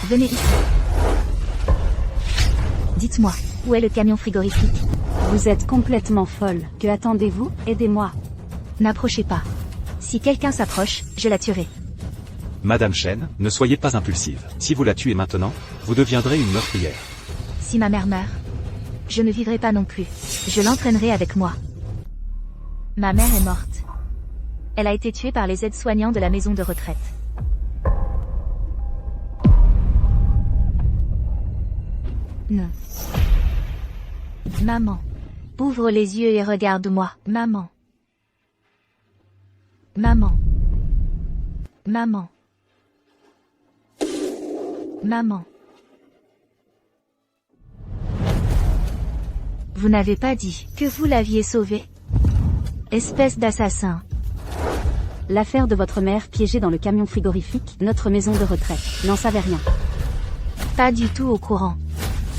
Venez ici. Dites-moi, où est le camion frigorifique? Vous êtes complètement folle. Que attendez-vous? Aidez-moi. N'approchez pas. Si quelqu'un s'approche, je la tuerai. Madame Chen, ne soyez pas impulsive. Si vous la tuez maintenant, vous deviendrez une meurtrière. Si ma mère meurt, je ne vivrai pas non plus. Je l'entraînerai avec moi. Ma mère est morte. Elle a été tuée par les aides-soignants de la maison de retraite. Non. Maman. Ouvre les yeux et regarde-moi. Maman. Maman. Maman. Maman. Vous n'avez pas dit que vous l'aviez sauvée? Espèce d'assassin. L'affaire de votre mère piégée dans le camion frigorifique, notre maison de retraite, n'en savait rien. Pas du tout au courant.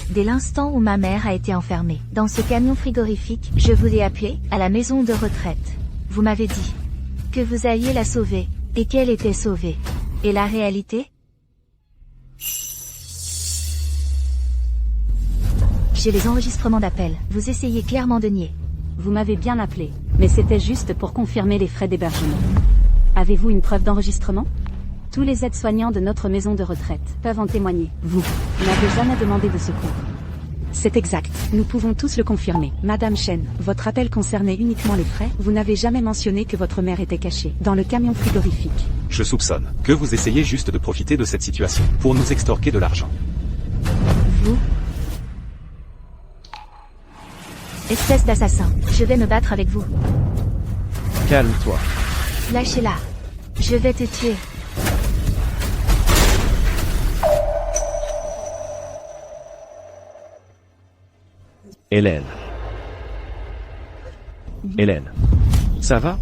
Dès l'instant où ma mère a été enfermée dans ce camion frigorifique, je vous ai appelé à la maison de retraite. Vous m'avez dit que vous alliez la sauver, et qu'elle était sauvée. Et la réalité? J'ai les enregistrements d'appel. Vous essayez clairement de nier. Vous m'avez bien appelé, mais c'était juste pour confirmer les frais d'hébergement. Avez-vous une preuve d'enregistrement? Tous les aides-soignants de notre maison de retraite peuvent en témoigner. Vous n'avez jamais demandé de secours. C'est exact. Nous pouvons tous le confirmer. Madame Chen, votre appel concernait uniquement les frais. Vous n'avez jamais mentionné que votre mère était cachée dans le camion frigorifique. Je soupçonne que vous essayez juste de profiter de cette situation pour nous extorquer de l'argent. Vous? Espèce d'assassin, je vais me battre avec vous. Calme-toi. Lâchez-la. Je vais te tuer. Hélène. Hélène. Ça va?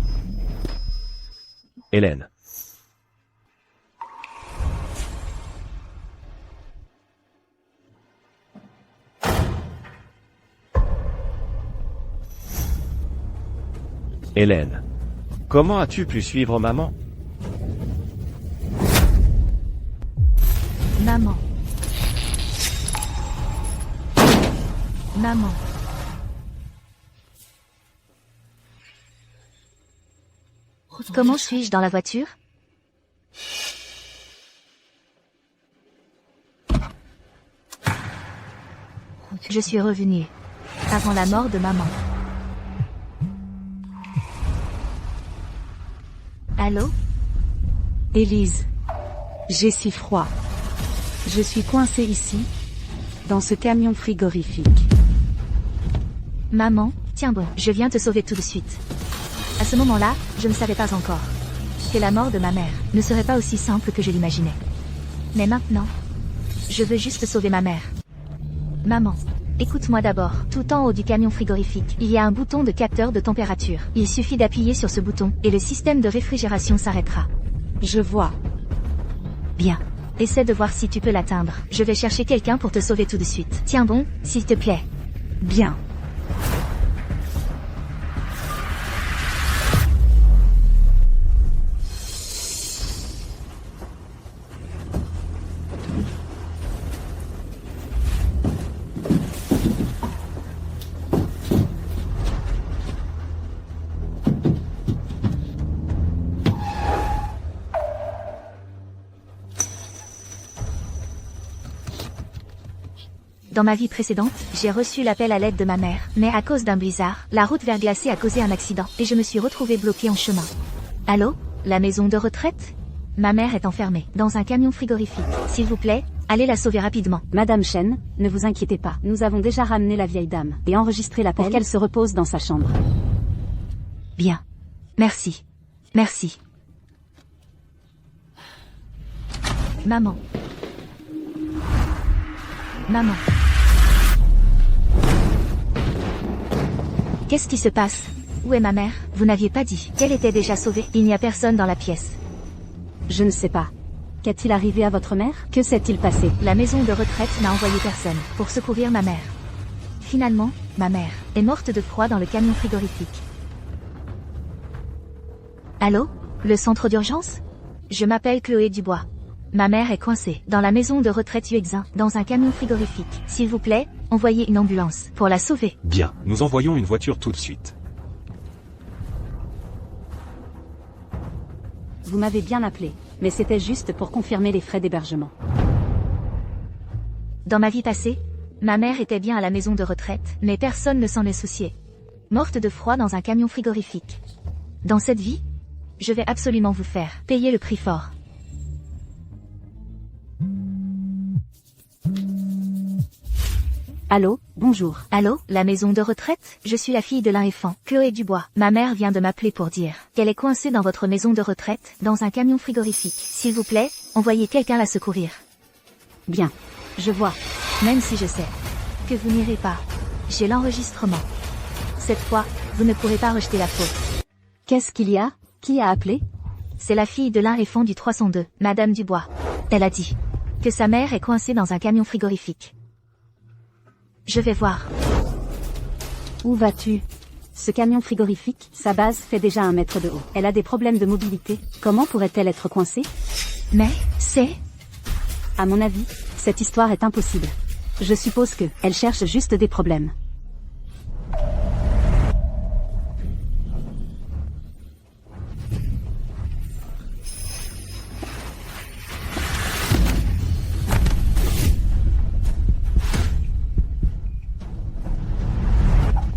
Hélène. Hélène. Comment as-tu pu suivre maman? Maman. Maman. Comment suis-je dans la voiture? Je suis revenue avant la mort de maman. Allô? Élise. J'ai si froid. Je suis coincée ici, dans ce camion frigorifique. Maman, tiens bon, je viens te sauver tout de suite. À ce moment-là, je ne savais pas encore que la mort de ma mère ne serait pas aussi simple que je l'imaginais. Mais maintenant, je veux juste sauver ma mère. Maman, écoute-moi d'abord. Tout en haut du camion frigorifique, il y a un bouton de capteur de température. Il suffit d'appuyer sur ce bouton, et le système de réfrigération s'arrêtera. Je vois. Bien. Essaie de voir si tu peux l'atteindre. Je vais chercher quelqu'un pour te sauver tout de suite. Tiens bon, s'il te plaît. Bien. Dans ma vie précédente, j'ai reçu l'appel à l'aide de ma mère, mais à cause d'un blizzard, la route verglacée a causé un accident, et je me suis retrouvée bloquée en chemin. Allô? La maison de retraite? Ma mère est enfermée, dans un camion frigorifique. S'il vous plaît, allez la sauver rapidement. Madame Chen, ne vous inquiétez pas. Nous avons déjà ramené la vieille dame, et enregistré l'appel pour qu'elle se repose dans sa chambre. Bien. Merci. Merci. Maman. Maman. Qu'est-ce qui se passe? Où est ma mère? Vous n'aviez pas dit qu'elle était déjà sauvée? Il n'y a personne dans la pièce. Je ne sais pas. Qu'est-il arrivé à votre mère? Que s'est-il passé? La maison de retraite n'a envoyé personne pour secourir ma mère. Finalement, ma mère est morte de froid dans le camion frigorifique. Allô? Le centre d'urgence? Je m'appelle Chloé Dubois. Ma mère est coincée dans la maison de retraite Uexin, dans un camion frigorifique. S'il vous plaît, envoyez une ambulance pour la sauver. Bien, nous envoyons une voiture tout de suite. Vous m'avez bien appelé, mais c'était juste pour confirmer les frais d'hébergement. Dans ma vie passée, ma mère était bien à la maison de retraite, mais personne ne s'en est soucié. Morte de froid dans un camion frigorifique. Dans cette vie, je vais absolument vous faire payer le prix fort. Allô, bonjour. Allô, la maison de retraite? Je suis la fille de l'Infant, Chloé Dubois. Ma mère vient de m'appeler pour dire qu'elle est coincée dans votre maison de retraite, dans un camion frigorifique. S'il vous plaît, envoyez quelqu'un la secourir. Bien. Je vois. Même si je sais que vous n'irez pas. J'ai l'enregistrement. Cette fois, vous ne pourrez pas rejeter la faute. Qu'est-ce qu'il y a? Qui a appelé? C'est la fille de l'Infant du 302, Madame Dubois. Elle a dit que sa mère est coincée dans un camion frigorifique. Je vais voir. Où vas-tu? Ce camion frigorifique, sa base fait déjà 1 mètre de haut. Elle a des problèmes de mobilité. Comment pourrait-elle être coincée? Mais, c'est... À mon avis, cette histoire est impossible. Je suppose que, elle cherche juste des problèmes.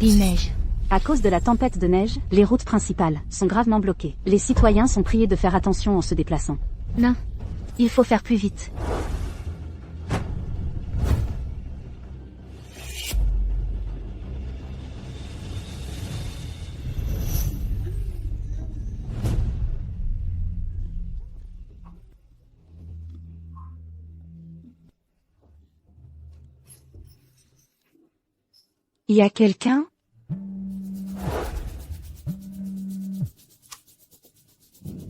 Il neige. À cause de la tempête de neige, les routes principales sont gravement bloquées. Les citoyens sont priés de faire attention en se déplaçant. Non. Il faut faire plus vite. Y a quelqu'un?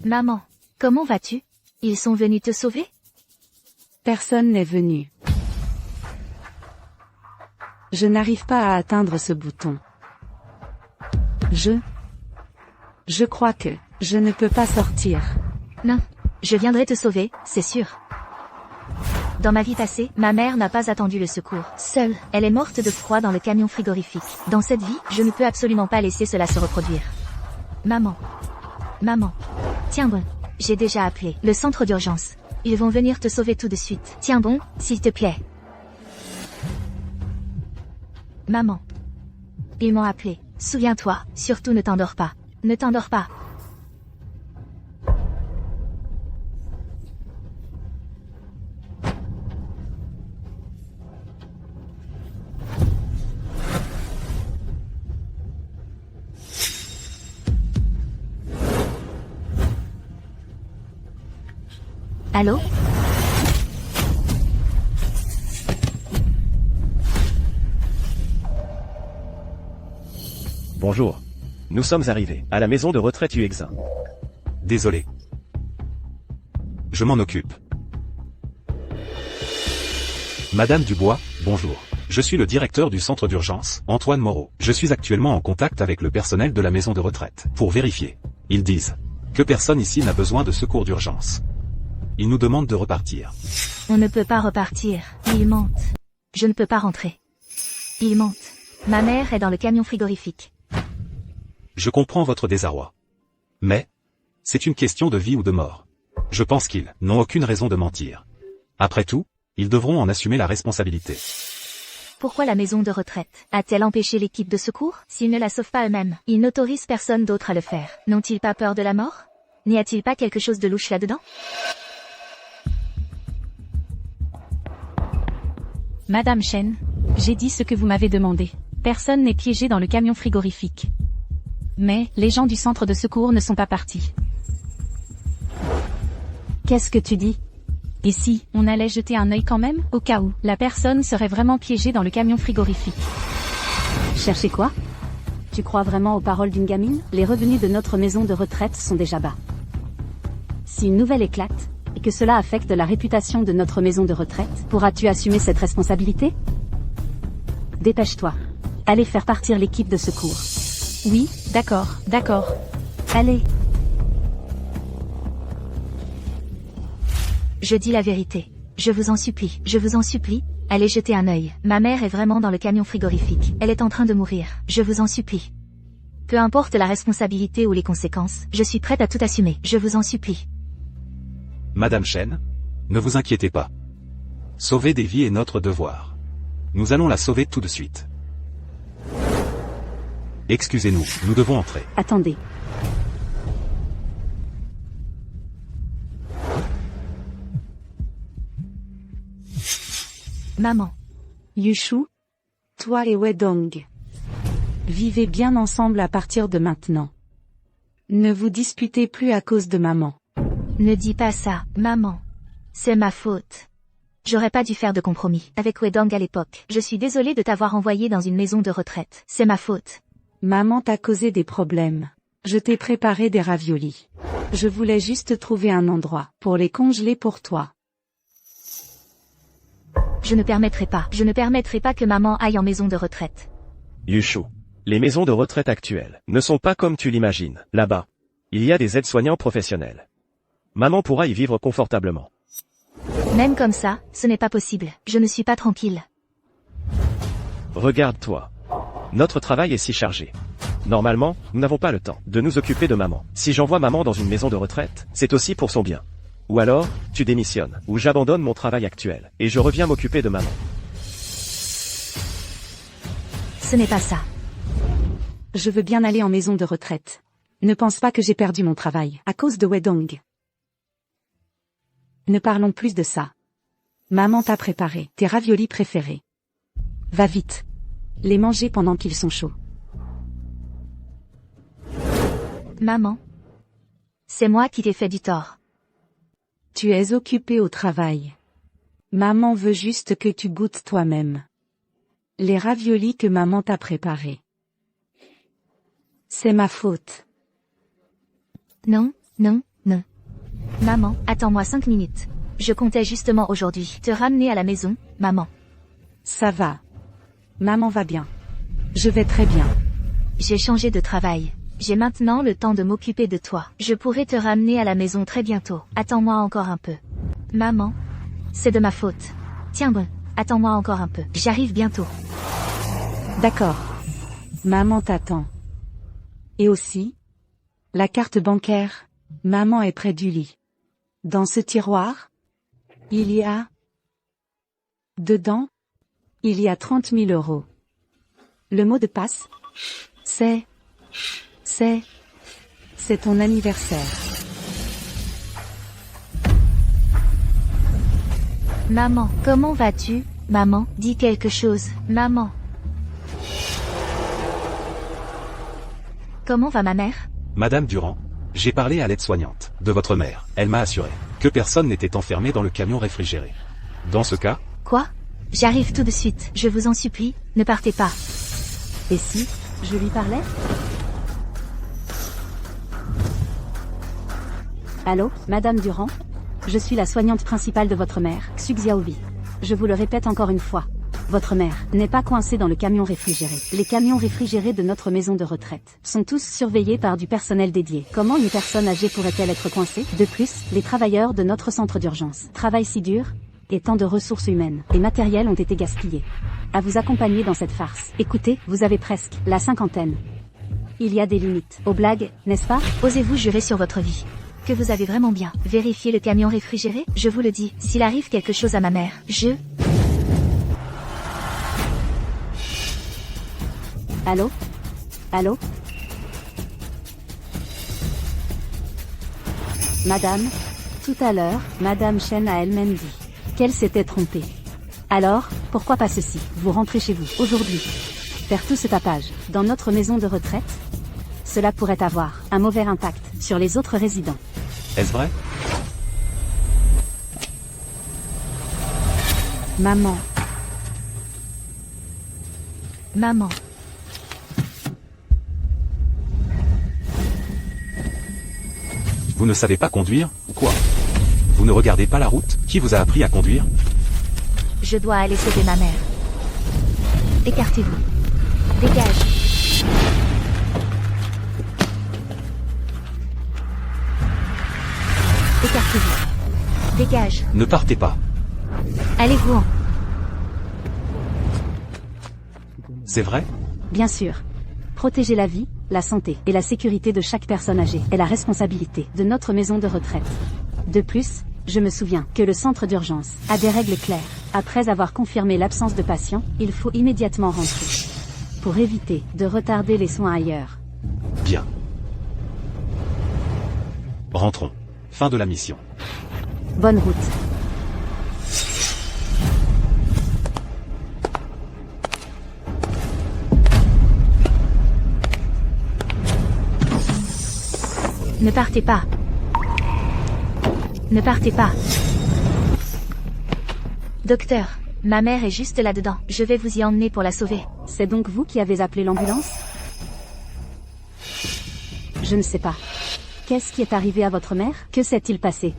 Maman, comment vas-tu? Ils sont venus te sauver? Personne n'est venu. Je n'arrive pas à atteindre ce bouton. Je crois que je ne peux pas sortir. Non. Je viendrai te sauver, c'est sûr. Dans ma vie passée, ma mère n'a pas attendu le secours. Seule, elle est morte de froid dans le camion frigorifique. Dans cette vie, je ne peux absolument pas laisser cela se reproduire. Maman. Maman. Tiens bon. J'ai déjà appelé le centre d'urgence. Ils vont venir te sauver tout de suite. Tiens bon, s'il te plaît. Maman. Ils m'ont appelé. Souviens-toi, surtout ne t'endors pas. Ne t'endors pas. Allô? Bonjour. Nous sommes arrivés à la maison de retraite Uexin. Désolé. Je m'en occupe. Madame Dubois, bonjour. Je suis le directeur du centre d'urgence, Antoine Moreau. Je suis actuellement en contact avec le personnel de la maison de retraite, pour vérifier. Ils disent que personne ici n'a besoin de secours d'urgence. Ils nous demandent de repartir. On ne peut pas repartir. Ils mentent. Je ne peux pas rentrer. Ils mentent. Ma mère est dans le camion frigorifique. Je comprends votre désarroi. Mais, c'est une question de vie ou de mort. Je pense qu'ils n'ont aucune raison de mentir. Après tout, ils devront en assumer la responsabilité. Pourquoi la maison de retraite a-t-elle empêché l'équipe de secours? S'ils ne la sauvent pas eux-mêmes, ils n'autorisent personne d'autre à le faire. N'ont-ils pas peur de la mort? N'y a-t-il pas quelque chose de louche là-dedans? Madame Chen, j'ai dit ce que vous m'avez demandé. Personne n'est piégé dans le camion frigorifique. Mais, les gens du centre de secours ne sont pas partis. Qu'est-ce que tu dis? Et si, on allait jeter un œil quand même, au cas où, la personne serait vraiment piégée dans le camion frigorifique. Cherchez quoi? Tu crois vraiment aux paroles d'une gamine? Les revenus de notre maison de retraite sont déjà bas. Si une nouvelle éclate, et que cela affecte la réputation de notre maison de retraite, pourras-tu assumer cette responsabilité? Dépêche-toi. Allez faire partir l'équipe de secours. Oui, d'accord. Allez. Je dis la vérité. Je vous en supplie, allez jeter un œil. Ma mère est vraiment dans le camion frigorifique. Elle est en train de mourir. Je vous en supplie. Peu importe la responsabilité ou les conséquences, je suis prête à tout assumer. Je vous en supplie. Madame Chen, ne vous inquiétez pas. Sauver des vies est notre devoir. Nous allons la sauver tout de suite. Excusez-nous, nous devons entrer. Attendez. Maman. Yushu, toi et Wedong. Vivez bien ensemble à partir de maintenant. Ne vous disputez plus à cause de maman. Ne dis pas ça, maman. C'est ma faute. J'aurais pas dû faire de compromis avec Wedong à l'époque. Je suis désolée de t'avoir envoyé dans une maison de retraite. C'est ma faute. Maman t'a causé des problèmes. Je t'ai préparé des raviolis. Je voulais juste trouver un endroit pour les congeler pour toi. Je ne permettrai pas que maman aille en maison de retraite. Yushu. Les maisons de retraite actuelles ne sont pas comme tu l'imagines. Là-bas, il y a des aides-soignants professionnels. Maman pourra y vivre confortablement. Même comme ça, ce n'est pas possible. Je ne suis pas tranquille. Regarde-toi. Notre travail est si chargé. Normalement, nous n'avons pas le temps de nous occuper de maman. Si j'envoie maman dans une maison de retraite, c'est aussi pour son bien. Ou alors, tu démissionnes, ou j'abandonne mon travail actuel, et je reviens m'occuper de maman. Ce n'est pas ça. Je veux bien aller en maison de retraite. Ne pense pas que j'ai perdu mon travail à cause de Wedong. Ne parlons plus de ça. Maman t'a préparé tes raviolis préférés. Va vite. Les manger pendant qu'ils sont chauds. Maman. C'est moi qui t'ai fait du tort. Tu es occupée au travail. Maman veut juste que tu goûtes toi-même les raviolis que maman t'a préparés. C'est ma faute. Non. Maman, attends-moi 5 minutes. Je comptais justement aujourd'hui te ramener à la maison, maman. Ça va. Maman va bien. Je vais très bien. J'ai changé de travail. J'ai maintenant le temps de m'occuper de toi. Je pourrai te ramener à la maison très bientôt. Attends-moi encore un peu. Maman, c'est de ma faute. Tiens bon, attends-moi encore un peu. J'arrive bientôt. D'accord. Maman t'attend. Et aussi, la carte bancaire. Maman est près du lit. Dans ce tiroir, il y a... Dedans, il y a 30 000 €. Le mot de passe, c'est ton anniversaire. Maman, comment vas-tu? Maman, dis quelque chose. Maman. Comment va ma mère? Madame Durand, j'ai parlé à l'aide-soignante de votre mère. Elle m'a assuré que personne n'était enfermé dans le camion réfrigéré. Dans ce cas, Quoi? J'arrive tout de suite. Je vous en supplie, ne partez pas. Et si, je lui parlais? Allô, Madame Durand? Je suis la soignante principale de votre mère, Xu Xiaobi. Je vous le répète encore une fois. Votre mère n'est pas coincée dans le camion réfrigéré. Les camions réfrigérés de notre maison de retraite sont tous surveillés par du personnel dédié. Comment une personne âgée pourrait-elle être coincée? De plus, les travailleurs de notre centre d'urgence travaillent si dur, et tant de ressources humaines et matérielles ont été gaspillés. À vous accompagner dans cette farce. Écoutez, vous avez presque la cinquantaine. Il y a des limites aux blagues, n'est-ce pas? Osez-vous jurer sur votre vie que vous avez vraiment bien vérifié le camion réfrigéré? Je vous le dis, s'il arrive quelque chose à ma mère, Allô? Allô? Madame, tout à l'heure, Madame Chen a elle-même dit qu'elle s'était trompée. Alors, pourquoi pas ceci? Vous rentrez chez vous, aujourd'hui. Faire tout ce tapage, dans notre maison de retraite? Cela pourrait avoir un mauvais impact sur les autres résidents. est-ce vrai? Maman. Maman. Vous ne savez pas conduire, ou quoi? Vous ne regardez pas la route? Qui vous a appris à conduire? Je dois aller sauver ma mère. Écartez-vous. Dégage. Écartez-vous. Dégage. Ne partez pas. Allez-vous-en. C'est vrai? Bien sûr. Protéger la vie, la santé et la sécurité de chaque personne âgée est la responsabilité de notre maison de retraite. De plus, je me souviens que le centre d'urgence a des règles claires. Après avoir confirmé l'absence de patient, il faut immédiatement rentrer. Pour éviter de retarder les soins ailleurs. Bien. Rentrons. Fin de la mission. Bonne route. Ne partez pas. Ne partez pas. Docteur, ma mère est juste là-dedans. Je vais vous y emmener pour la sauver. C'est donc vous qui avez appelé l'ambulance? Je ne sais pas. Qu'est-ce qui est arrivé à votre mère? Que s'est-il passé?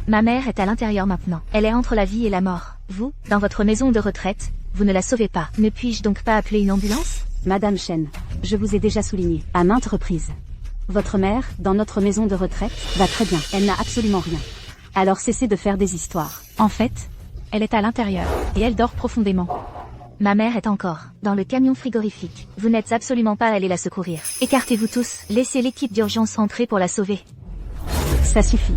Ma mère est à l'intérieur maintenant. Elle est entre la vie et la mort. Vous, dans votre maison de retraite, vous ne la sauvez pas. Ne puis-je donc pas appeler une ambulance? Madame Chen, je vous ai déjà souligné, à maintes reprises. Votre mère, dans notre maison de retraite, va très bien. Elle n'a absolument rien. Alors cessez de faire des histoires. En fait, elle est à l'intérieur, et elle dort profondément. Ma mère est encore dans le camion frigorifique. Vous n'êtes absolument pas allé la secourir. Écartez-vous tous. Laissez l'équipe d'urgence entrer pour la sauver. Ça suffit.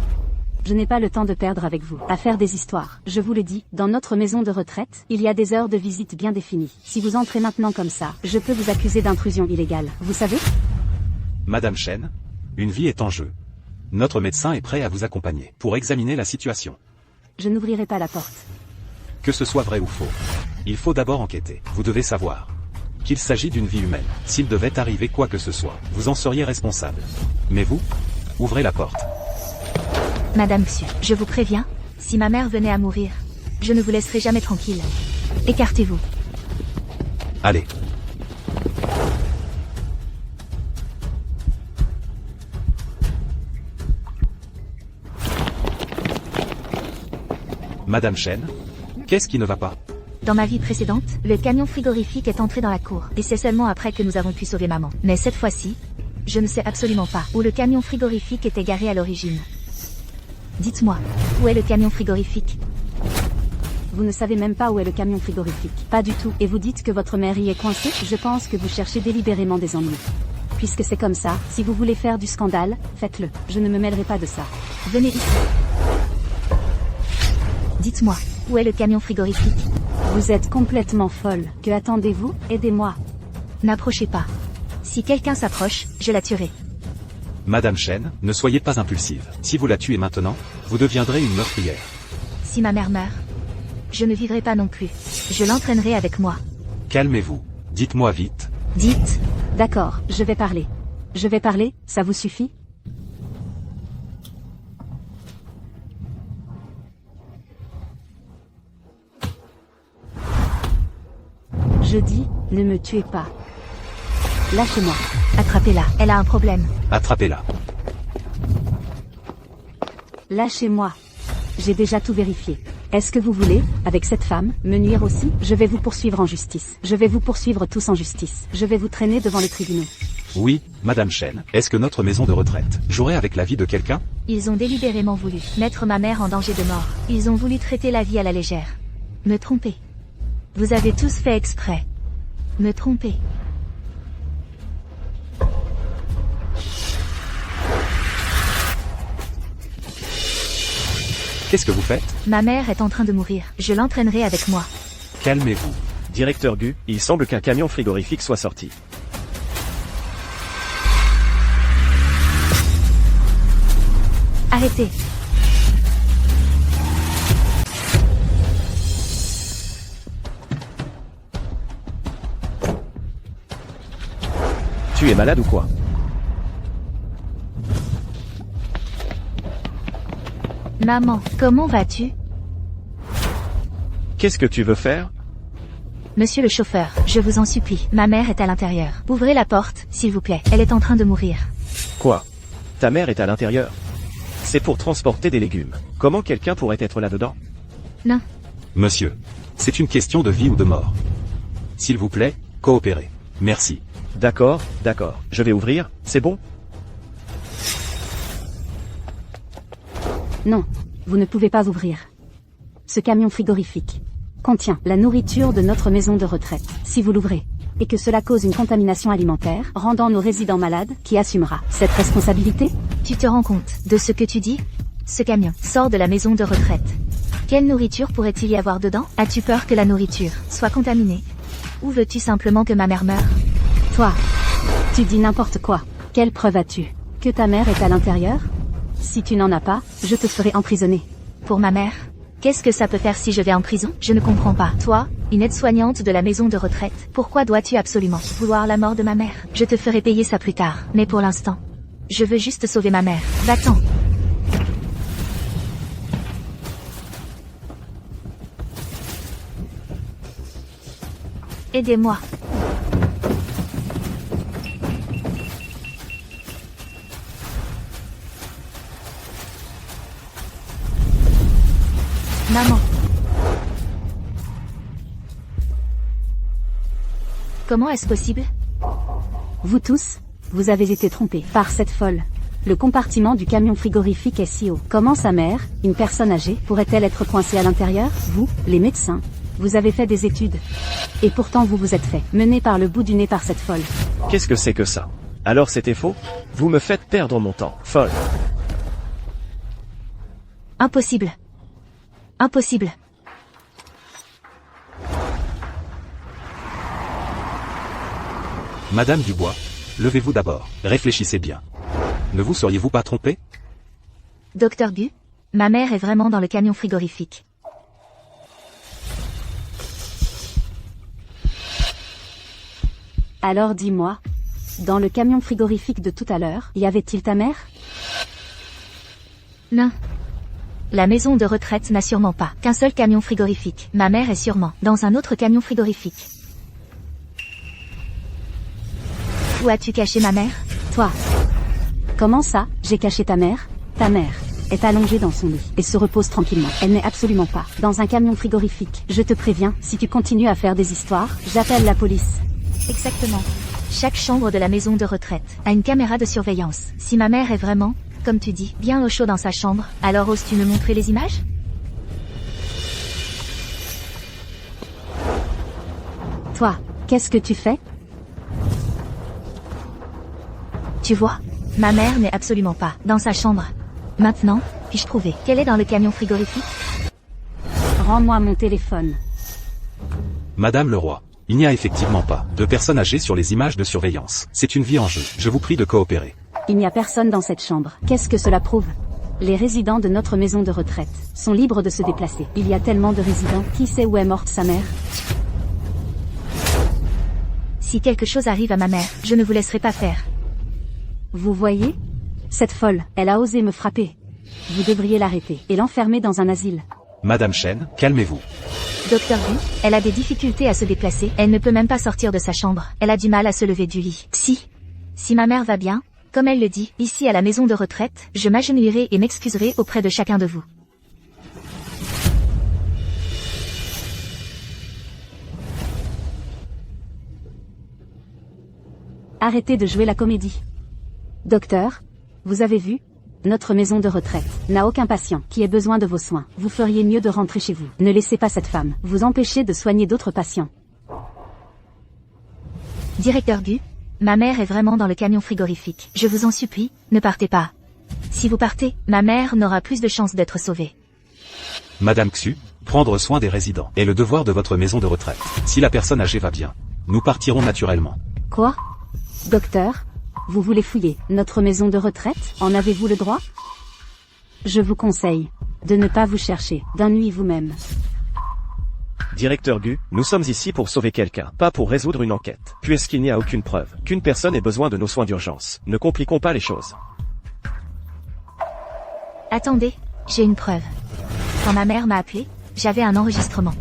Je n'ai pas le temps de perdre avec vous, à faire des histoires. Je vous le dis, dans notre maison de retraite, il y a des heures de visite bien définies. Si vous entrez maintenant comme ça, je peux vous accuser d'intrusion illégale. Vous savez? Madame Chen, une vie est en jeu. Notre médecin est prêt à vous accompagner pour examiner la situation. Je n'ouvrirai pas la porte. Que ce soit vrai ou faux. Il faut d'abord enquêter. Vous devez savoir qu'il s'agit d'une vie humaine. S'il devait arriver quoi que ce soit, vous en seriez responsable. Mais vous, ouvrez la porte. Madame Xu, je vous préviens, si ma mère venait à mourir, je ne vous laisserai jamais tranquille. Écartez-vous. Allez. Madame Chen, qu'est-ce qui ne va pas? Dans ma vie précédente, le camion frigorifique est entré dans la cour, et c'est seulement après que nous avons pu sauver maman. Mais cette fois-ci, je ne sais absolument pas où le camion frigorifique était garé à l'origine. Dites-moi, où est le camion frigorifique? Vous ne savez même pas où est le camion frigorifique. Pas du tout. Et vous dites que votre mère y est coincée? Je pense que vous cherchez délibérément des ennuis. Puisque c'est comme ça, si vous voulez faire du scandale, faites-le. Je ne me mêlerai pas de ça. Venez ici. Dites-moi, où est le camion frigorifique? Vous êtes complètement folle. Que attendez-vous? Aidez-moi. N'approchez pas. Si quelqu'un s'approche, je la tuerai. Madame Chen, ne soyez pas impulsive. Si vous la tuez maintenant, vous deviendrez une meurtrière. Si ma mère meurt, je ne vivrai pas non plus. Je l'entraînerai avec moi. Calmez-vous. Dites-moi vite. Dites. D'accord, je vais parler. Je vais parler, ça vous suffit? Je dis, ne me tuez pas. Lâchez-moi. Attrapez-la, elle a un problème. Attrapez-la. Lâchez-moi. J'ai déjà tout vérifié. Est-ce que vous voulez, avec cette femme, me nuire aussi? Je vais vous poursuivre en justice. Je vais vous poursuivre tous en justice. Je vais vous traîner devant les tribunaux. Oui, Madame Chen, est-ce que notre maison de retraite jouerait avec la vie de quelqu'un? Ils ont délibérément voulu mettre ma mère en danger de mort. Ils ont voulu traiter la vie à la légère. Me tromper. Vous avez tous fait exprès. Me tromper. Qu'est-ce que vous faites? Ma mère est en train de mourir. Je l'entraînerai avec moi. Calmez-vous. Directeur Gu, il semble qu'un camion frigorifique soit sorti. Arrêtez. Tu es malade ou quoi? Maman, comment vas-tu? Qu'est-ce que tu veux faire? Monsieur le chauffeur, je vous en supplie, ma mère est à l'intérieur. Ouvrez la porte, s'il vous plaît. Elle est en train de mourir. Quoi? Ta mère est à l'intérieur? C'est pour transporter des légumes. Comment quelqu'un pourrait être là-dedans? Non. Monsieur, c'est une question de vie ou de mort. S'il vous plaît, coopérez. Merci. D'accord, d'accord. Je vais ouvrir, c'est bon? Non. vous ne pouvez pas ouvrir. Ce camion frigorifique contient la nourriture de notre maison de retraite. Si vous l'ouvrez, et que cela cause une contamination alimentaire, rendant nos résidents malades, qui assumera cette responsabilité? Tu te rends compte de ce que tu dis? Ce camion sort de la maison de retraite. Quelle nourriture pourrait-il y avoir dedans? As-tu peur que la nourriture soit contaminée? Ou veux-tu simplement que ma mère meure? Toi, tu dis n'importe quoi. Quelle preuve as-tu que ta mère est à l'intérieur? Si tu n'en as pas, je te ferai emprisonner. Pour ma mère? Qu'est-ce que ça peut faire si je vais en prison? Je ne comprends pas. Toi, une aide-soignante de la maison de retraite, pourquoi dois-tu absolument vouloir la mort de ma mère? Je te ferai payer ça plus tard, mais pour l'instant, je veux juste sauver ma mère. Va-t'en. Aidez-moi. Maman. Comment est-ce possible? Vous tous, vous avez été trompés par cette folle. Le compartiment du camion frigorifique est si haut. Comment sa mère, une personne âgée, pourrait-elle être coincée à l'intérieur? Vous, les médecins, vous avez fait des études. Et pourtant vous vous êtes fait mener par le bout du nez par cette folle. Qu'est-ce que c'est que ça? Alors c'était faux? Vous me faites perdre mon temps, folle. Impossible. Impossible. Madame Dubois, levez-vous d'abord, réfléchissez bien. Ne vous seriez-vous pas trompé? Docteur Gu, ma mère est vraiment dans le camion frigorifique. Alors dis-moi, dans le camion frigorifique de tout à l'heure, y avait-il ta mère? Non. La maison de retraite n'a sûrement pas qu'un seul camion frigorifique. Ma mère est sûrement dans un autre camion frigorifique. Où as-tu caché ma mère? Toi. Comment ça, j'ai caché ta mère? Ta mère est allongée dans son lit et se repose tranquillement. Elle n'est absolument pas dans un camion frigorifique. Je te préviens, si tu continues à faire des histoires, j'appelle la police. Exactement. Chaque chambre de la maison de retraite a une caméra de surveillance. Si ma mère est vraiment, comme tu dis, bien au chaud dans sa chambre, alors oses-tu me montrer les images? Toi, qu'est-ce que tu fais? Tu vois, ma mère n'est absolument pas dans sa chambre. Maintenant, puis-je prouver qu'elle est dans le camion frigorifique? Rends-moi mon téléphone. Madame le roi, il n'y a effectivement pas de personnes âgées sur les images de surveillance. C'est une vie en jeu. Je vous prie de coopérer. Il n'y a personne dans cette chambre. Qu'est-ce que cela prouve? Les résidents de notre maison de retraite sont libres de se déplacer. Il y a tellement de résidents. Qui sait où est morte sa mère? Si quelque chose arrive à ma mère, je ne vous laisserai pas faire. Vous voyez? Cette folle, elle a osé me frapper. Vous devriez l'arrêter et l'enfermer dans un asile. Madame Chen, calmez-vous. Docteur Gu, elle a des difficultés à se déplacer. Elle ne peut même pas sortir de sa chambre. Elle a du mal à se lever du lit. Si ma mère va bien, comme elle le dit, ici à la maison de retraite, je m'agenouillerai et m'excuserai auprès de chacun de vous. Arrêtez de jouer la comédie. Docteur, vous avez vu? Notre maison de retraite n'a aucun patient qui ait besoin de vos soins. Vous feriez mieux de rentrer chez vous. Ne laissez pas cette femme vous empêcher de soigner d'autres patients. Directeur Gu, ma mère est vraiment dans le camion frigorifique. Je vous en supplie, ne partez pas. Si vous partez, ma mère n'aura plus de chance d'être sauvée. Madame Xu, prendre soin des résidents est le devoir de votre maison de retraite. Si la personne âgée va bien, nous partirons naturellement. Quoi? Docteur, vous voulez fouiller notre maison de retraite? En avez-vous le droit? Je vous conseille de ne pas vous chercher d'ennui vous-même. Directeur Gu, nous sommes ici pour sauver quelqu'un, pas pour résoudre une enquête. Puisqu'il n'y a aucune preuve qu'une personne ait besoin de nos soins d'urgence, ne compliquons pas les choses. Attendez, j'ai une preuve. Quand ma mère m'a appelé, j'avais un enregistrement.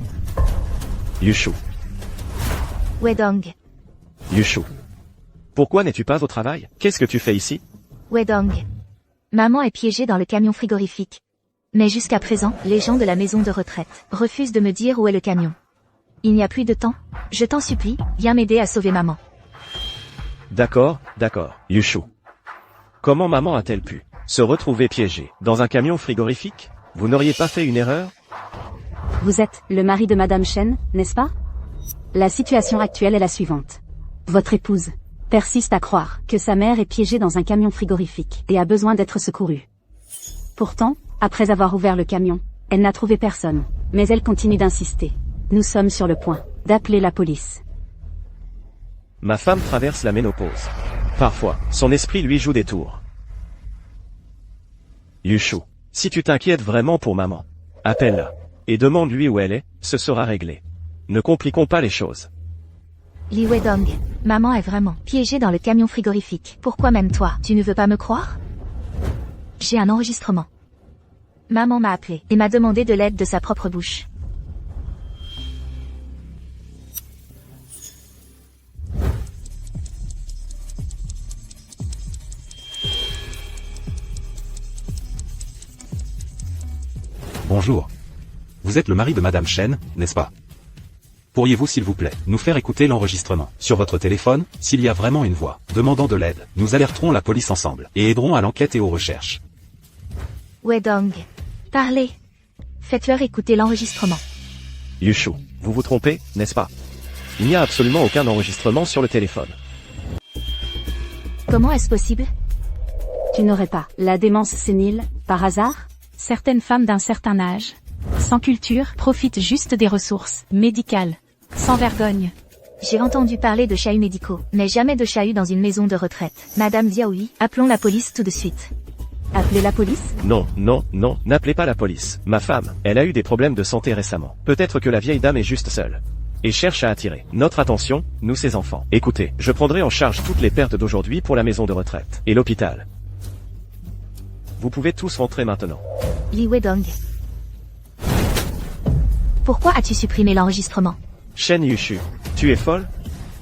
Yushu. Wedong. Yushu. Pourquoi n'es-tu pas au travail? Qu'est-ce que tu fais ici? Wedong. Maman est piégée dans le camion frigorifique. Mais jusqu'à présent, les gens de la maison de retraite refusent de me dire où est le camion. Il n'y a plus de temps. Je t'en supplie, viens m'aider à sauver maman. D'accord, Yushu. Comment maman a-t-elle pu se retrouver piégée dans un camion frigorifique? Vous n'auriez pas fait une erreur? Vous êtes le mari de Madame Chen, n'est-ce pas? La situation actuelle est la suivante. Votre épouse persiste à croire que sa mère est piégée dans un camion frigorifique et a besoin d'être secourue. Pourtant, après avoir ouvert le camion, elle n'a trouvé personne, mais elle continue d'insister. Nous sommes sur le point d'appeler la police. Ma femme traverse la ménopause. Parfois, son esprit lui joue des tours. Yushu, si tu t'inquiètes vraiment pour maman, appelle-la et demande-lui où elle est, ce sera réglé. Ne compliquons pas les choses. Li Wedong, maman est vraiment piégée dans le camion frigorifique. Pourquoi même toi, tu ne veux pas me croire? J'ai un enregistrement. Maman m'a appelé et m'a demandé de l'aide de sa propre bouche. Bonjour. Vous êtes le mari de Madame Chen, n'est-ce pas? Pourriez-vous s'il vous plaît, nous faire écouter l'enregistrement sur votre téléphone, s'il y a vraiment une voix demandant de l'aide, nous alerterons la police ensemble, et aiderons à l'enquête et aux recherches. Wedong, parlez. Faites-leur écouter l'enregistrement. Yushu, vous vous trompez, n'est-ce pas? Il n'y a absolument aucun enregistrement sur le téléphone. Comment est-ce possible? Tu n'aurais pas la démence sénile, par hasard? Certaines femmes d'un certain âge, sans culture, profitent juste des ressources médicales, sans vergogne. J'ai entendu parler de chahuts médicaux, mais jamais de chahuts dans une maison de retraite. Madame Diaoui, appelons la police tout de suite. Appeler la police? Non, non, non, n'appelez pas la police. Ma femme, elle a eu des problèmes de santé récemment. Peut-être que la vieille dame est juste seule. Et cherche à attirer notre attention, nous ses enfants. Écoutez, je prendrai en charge toutes les pertes d'aujourd'hui pour la maison de retraite et l'hôpital. Vous pouvez tous rentrer maintenant. Li Wedong. Pourquoi as-tu supprimé l'enregistrement? Shen Yushu, tu es folle?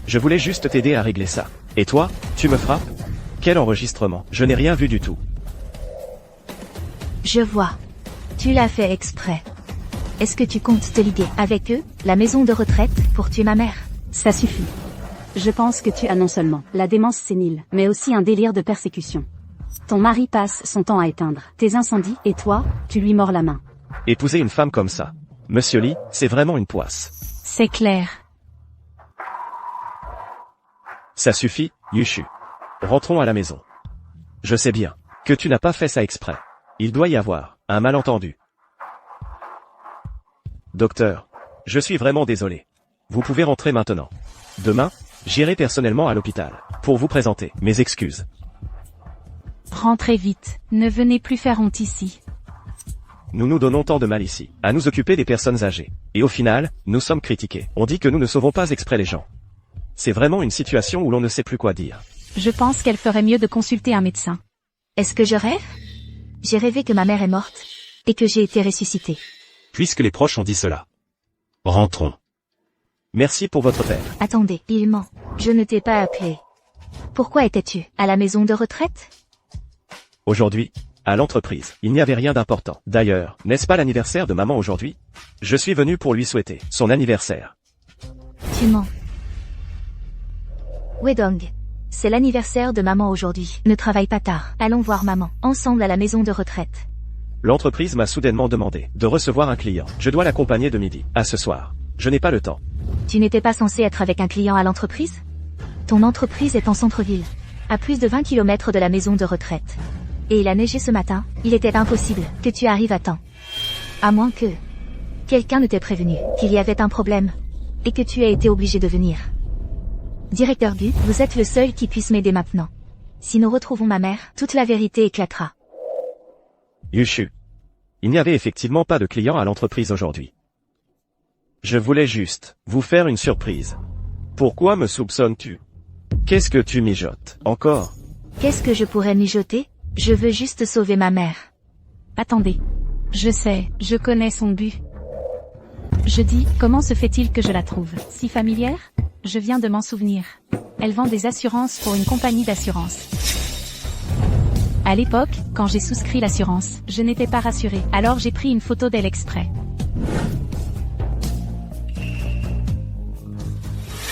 Je voulais juste t'aider à régler ça. Et toi, tu me frappes? Quel enregistrement? Je n'ai rien vu du tout. Je vois. Tu l'as fait exprès. Est-ce que tu comptes te liguer avec eux, la maison de retraite, pour tuer ma mère? Ça suffit. Je pense que tu as non seulement la démence sénile, mais aussi un délire de persécution. Ton mari passe son temps à éteindre tes incendies, et toi, tu lui mords la main. Épouser une femme comme ça, Monsieur Lee, c'est vraiment une poisse. C'est clair. Ça suffit, Yushu. Rentrons à la maison. Je sais bien que tu n'as pas fait ça exprès. Il doit y avoir un malentendu. Docteur, je suis vraiment désolé. Vous pouvez rentrer maintenant. Demain, j'irai personnellement à l'hôpital pour vous présenter mes excuses. Rentrez vite, ne venez plus faire honte ici. Nous nous donnons tant de mal ici, à nous occuper des personnes âgées. Et au final, nous sommes critiqués. On dit que nous ne sauvons pas exprès les gens. C'est vraiment une situation où l'on ne sait plus quoi dire. Je pense qu'elle ferait mieux de consulter un médecin. Est-ce que je rêve? J'ai rêvé que ma mère est morte, et que j'ai été ressuscitée. Puisque les proches ont dit cela. Rentrons. Merci pour votre père. Attendez, il ment. Je ne t'ai pas appelé. Pourquoi étais-tu à la maison de retraite? Aujourd'hui, à l'entreprise, il n'y avait rien d'important. D'ailleurs, n'est-ce pas l'anniversaire de maman aujourd'hui? Je suis venu pour lui souhaiter son anniversaire. Tu mens. Wedong, c'est l'anniversaire de maman aujourd'hui. Ne travaille pas tard. Allons voir maman, ensemble à la maison de retraite. L'entreprise m'a soudainement demandé de recevoir un client. Je dois l'accompagner de midi à ce soir. Je n'ai pas le temps. Tu n'étais pas censé être avec un client à l'entreprise? Ton entreprise est en centre-ville, à plus de 20 km de la maison de retraite. Et il a neigé ce matin, il était impossible que tu arrives à temps. À moins que quelqu'un ne t'ait prévenu qu'il y avait un problème, et que tu aies été obligé de venir. Directeur Gu, vous êtes le seul qui puisse m'aider maintenant. Si nous retrouvons ma mère, toute la vérité éclatera. Yushu. Il n'y avait effectivement pas de client à l'entreprise aujourd'hui. Je voulais juste vous faire une surprise. Pourquoi me soupçonnes-tu? Qu'est-ce que tu mijotes encore? Qu'est-ce que je pourrais mijoter? Je veux juste sauver ma mère. Attendez. Je sais, je connais son but. Je dis, comment se fait-il que je la trouve si familière? Je viens de m'en souvenir. Elle vend des assurances pour une compagnie d'assurance. À l'époque, quand j'ai souscrit l'assurance, je n'étais pas rassurée, alors j'ai pris une photo d'elle exprès.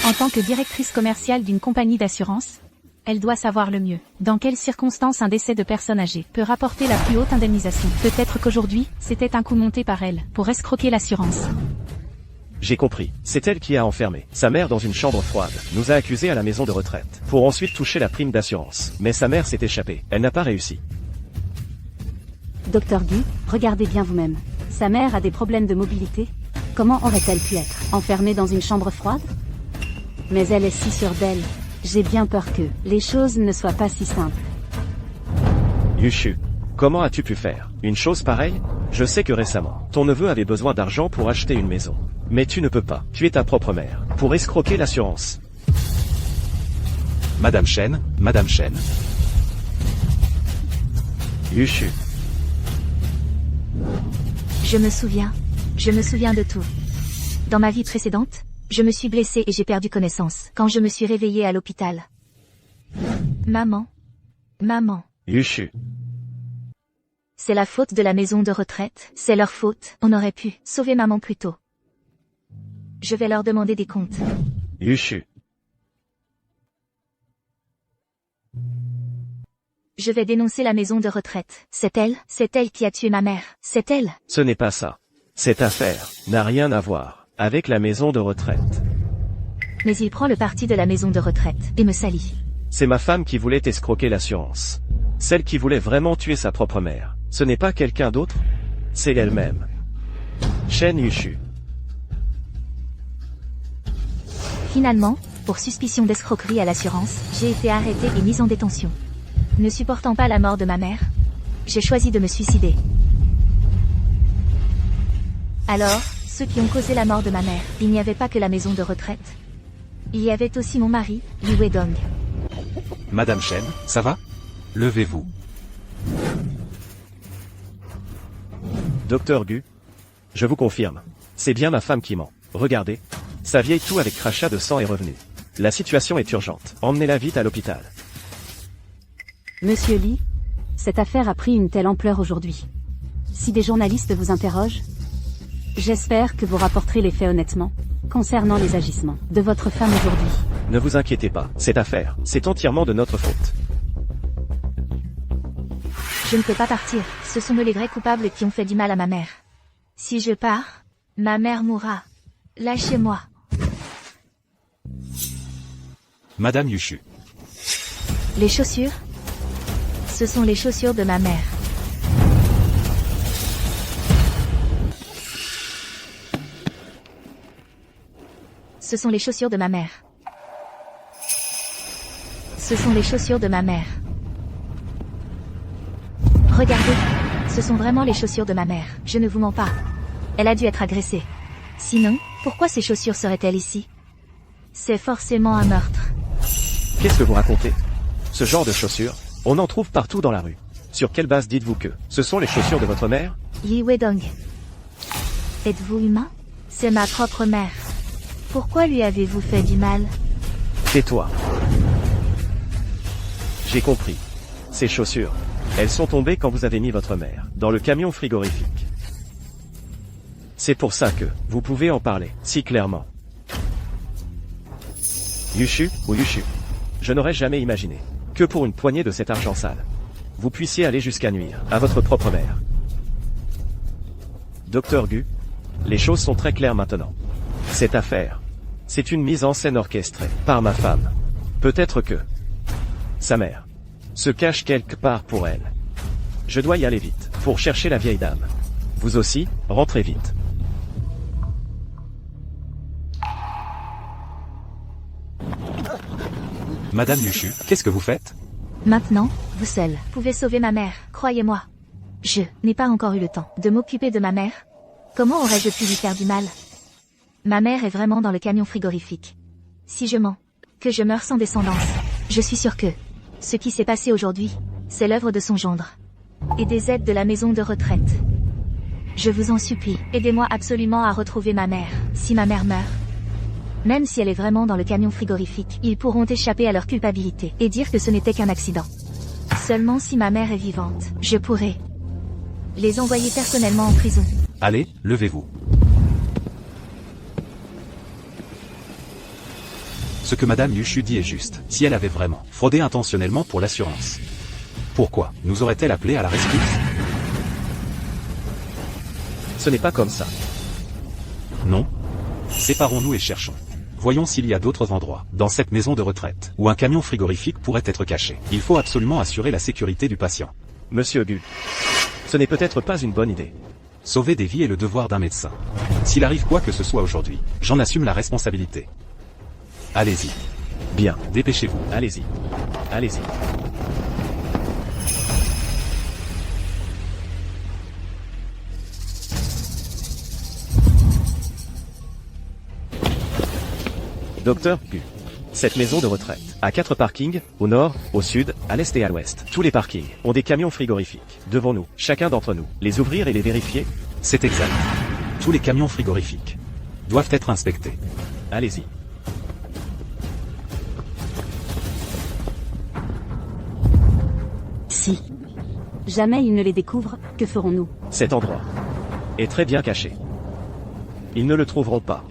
En tant que directrice commerciale d'une compagnie d'assurance, Elle doit savoir le mieux. Dans quelles circonstances un décès de personne âgée peut rapporter la plus haute indemnisation? Peut-être qu'aujourd'hui, c'était un coup monté par elle, pour escroquer l'assurance. J'ai compris. C'est elle qui a enfermé sa mère dans une chambre froide, nous a accusés à la maison de retraite, pour ensuite toucher la prime d'assurance. Mais sa mère s'est échappée. Elle n'a pas réussi. Docteur Gu, regardez bien vous-même. Sa mère a des problèmes de mobilité? Comment aurait-elle pu être enfermée dans une chambre froide? Mais elle est si sûre d'elle. J'ai bien peur que les choses ne soient pas si simples. Yushu, comment as-tu pu faire une chose pareille? Je sais que récemment, ton neveu avait besoin d'argent pour acheter une maison. Mais tu ne peux pas tuer ta propre mère pour escroquer l'assurance. Madame Chen, Madame Chen. Yushu, Je me souviens de tout. Dans ma vie précédente, je me suis blessée et j'ai perdu connaissance quand je me suis réveillée à l'hôpital. Maman. Yushu, C'est la faute de la maison de retraite, c'est leur faute, on aurait pu sauver maman plus tôt. Je vais leur demander des comptes. Yushu, Je vais dénoncer la maison de retraite. C'est elle qui a tué ma mère, c'est elle. ce n'est pas ça. Cette affaire n'a rien à voir avec la maison de retraite. Mais il prend le parti de la maison de retraite et me salit. C'est ma femme qui voulait escroquer l'assurance. Celle qui voulait vraiment tuer sa propre mère. Ce n'est pas quelqu'un d'autre. C'est elle-même. Chen Yushu. Finalement, pour suspicion d'escroquerie à l'assurance, j'ai été arrêtée et mise en détention. Ne supportant pas la mort de ma mère, j'ai choisi de me suicider. Alors, ceux qui ont causé la mort de ma mère, il n'y avait pas que la maison de retraite. Il y avait aussi mon mari, Li Weidong. Madame Chen, ça va? Levez-vous. Docteur Gu. Je vous confirme. C'est bien ma femme qui ment. Regardez. Sa vieille toux avec crachat de sang est revenue. La situation est urgente. Emmenez-la vite à l'hôpital. Monsieur Lee, cette affaire a pris une telle ampleur aujourd'hui. Si des journalistes vous interrogent, j'espère que vous rapporterez les faits honnêtement, concernant les agissements de votre femme aujourd'hui. Ne vous inquiétez pas. Cette affaire, c'est entièrement de notre faute. Je ne peux pas partir, ce sont les vrais coupables qui ont fait du mal à ma mère. Si je pars, ma mère mourra. Lâchez-moi. Madame Yushu. Les chaussures? Ce sont les chaussures de ma mère. Ce sont les chaussures de ma mère. Ce sont les chaussures de ma mère. Regardez, ce sont vraiment les chaussures de ma mère, je ne vous mens pas. Elle a dû être agressée. Sinon, pourquoi ces chaussures seraient-elles ici? C'est forcément un meurtre. Qu'est-ce que vous racontez? Ce genre de chaussures, on en trouve partout dans la rue. Sur quelle base dites-vous que ce sont les chaussures de votre mère? Yi Weidong. Êtes-vous humain? C'est ma propre mère. Pourquoi lui avez-vous fait du mal? Tais-toi. J'ai compris. Ces chaussures, elles sont tombées quand vous avez mis votre mère dans le camion frigorifique. C'est pour ça que vous pouvez en parler si clairement. Yushu ou Yushu. Je n'aurais jamais imaginé que pour une poignée de cet argent sale, vous puissiez aller jusqu'à nuire à votre propre mère. Docteur Gu, les choses sont très claires maintenant. Cette affaire, c'est une mise en scène orchestrée par ma femme. Peut-être que sa mère se cache quelque part pour elle. Je dois y aller vite pour chercher la vieille dame. Vous aussi, rentrez vite. Madame Yushu, qu'est-ce que vous faites? Maintenant, vous seul pouvez sauver ma mère, croyez-moi. Je n'ai pas encore eu le temps de m'occuper de ma mère. Comment aurais-je pu lui faire du mal? Ma mère est vraiment dans le camion frigorifique. Si je mens, que je meurs sans descendance, je suis sûre que ce qui s'est passé aujourd'hui, c'est l'œuvre de son gendre. Et des aides de la maison de retraite. Je vous en supplie, aidez-moi absolument à retrouver ma mère, si ma mère meurt. Même si elle est vraiment dans le camion frigorifique, ils pourront échapper à leur culpabilité et dire que ce n'était qu'un accident. Seulement si ma mère est vivante, je pourrai les envoyer personnellement en prison. Allez, levez-vous. Ce que Madame Yushu dit est juste. Si elle avait vraiment fraudé intentionnellement pour l'assurance, pourquoi nous aurait-elle appelé à la rescousse? Ce n'est pas comme ça. Non. Séparons-nous et cherchons. Voyons s'il y a d'autres endroits, dans cette maison de retraite, où un camion frigorifique pourrait être caché. Il faut absolument assurer la sécurité du patient. Monsieur Gu, ce n'est peut-être pas une bonne idée. Sauver des vies est le devoir d'un médecin. S'il arrive quoi que ce soit aujourd'hui, j'en assume la responsabilité. Allez-y. Bien, Dépêchez-vous. allez-y. Allez-y. Docteur Gu. Cette maison de retraite a 4 parkings, au nord, au sud, à l'est et à l'ouest. Tous les parkings ont des camions frigorifiques. Devons-nous, chacun d'entre nous, les ouvrir et les vérifier? C'est exact. Tous les camions frigorifiques doivent être inspectés. Allez-y. Si jamais ils ne les découvrent, que ferons-nous? Cet endroit est très bien caché. Ils ne le trouveront pas.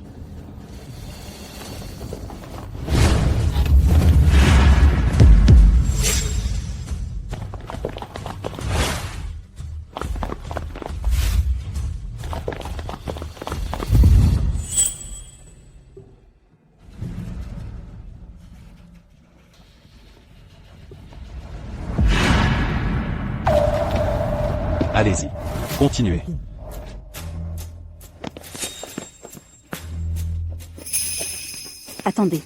Allez-y. Continuez. Attendez.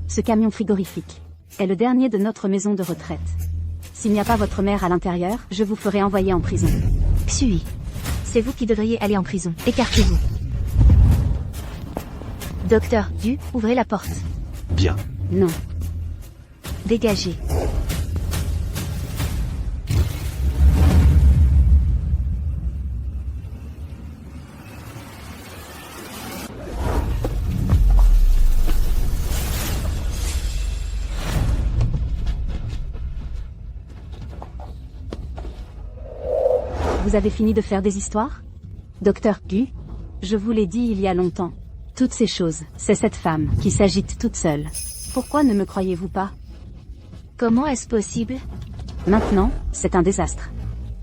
Ce camion frigorifique est le dernier de notre maison de retraite. S'il n'y a pas votre mère à l'intérieur, je vous ferai envoyer en prison. Xui. C'est vous qui devriez aller en prison. Écartez-vous. Docteur Du, ouvrez la porte. Bien. Non. Dégagez. Vous avez fini de faire des histoires? Docteur Gu, je vous l'ai dit il y a longtemps. Toutes ces choses, c'est cette femme qui s'agite toute seule. Pourquoi ne me croyez-vous pas? Comment est-ce possible? Maintenant, c'est un désastre.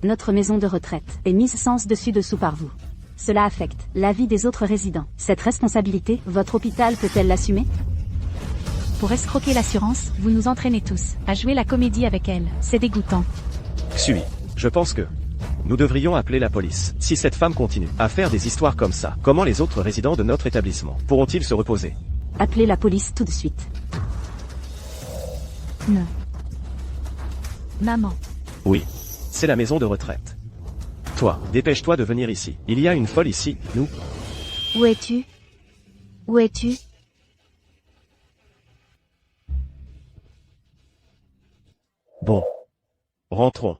Notre maison de retraite est mise sens dessus dessous par vous. Cela affecte la vie des autres résidents. Cette responsabilité, votre hôpital peut-elle l'assumer? Pour escroquer l'assurance, vous nous entraînez tous à jouer la comédie avec elle. C'est dégoûtant. Xui, je pense que nous devrions appeler la police. Si cette femme continue à faire des histoires comme ça, comment les autres résidents de notre établissement pourront-ils se reposer? Appelez la police tout de suite. Non. Maman. Oui, c'est la maison de retraite. Toi, dépêche-toi de venir ici. Il y a une folle ici, nous. Où es-tu? Où es-tu? Bon. Rentrons.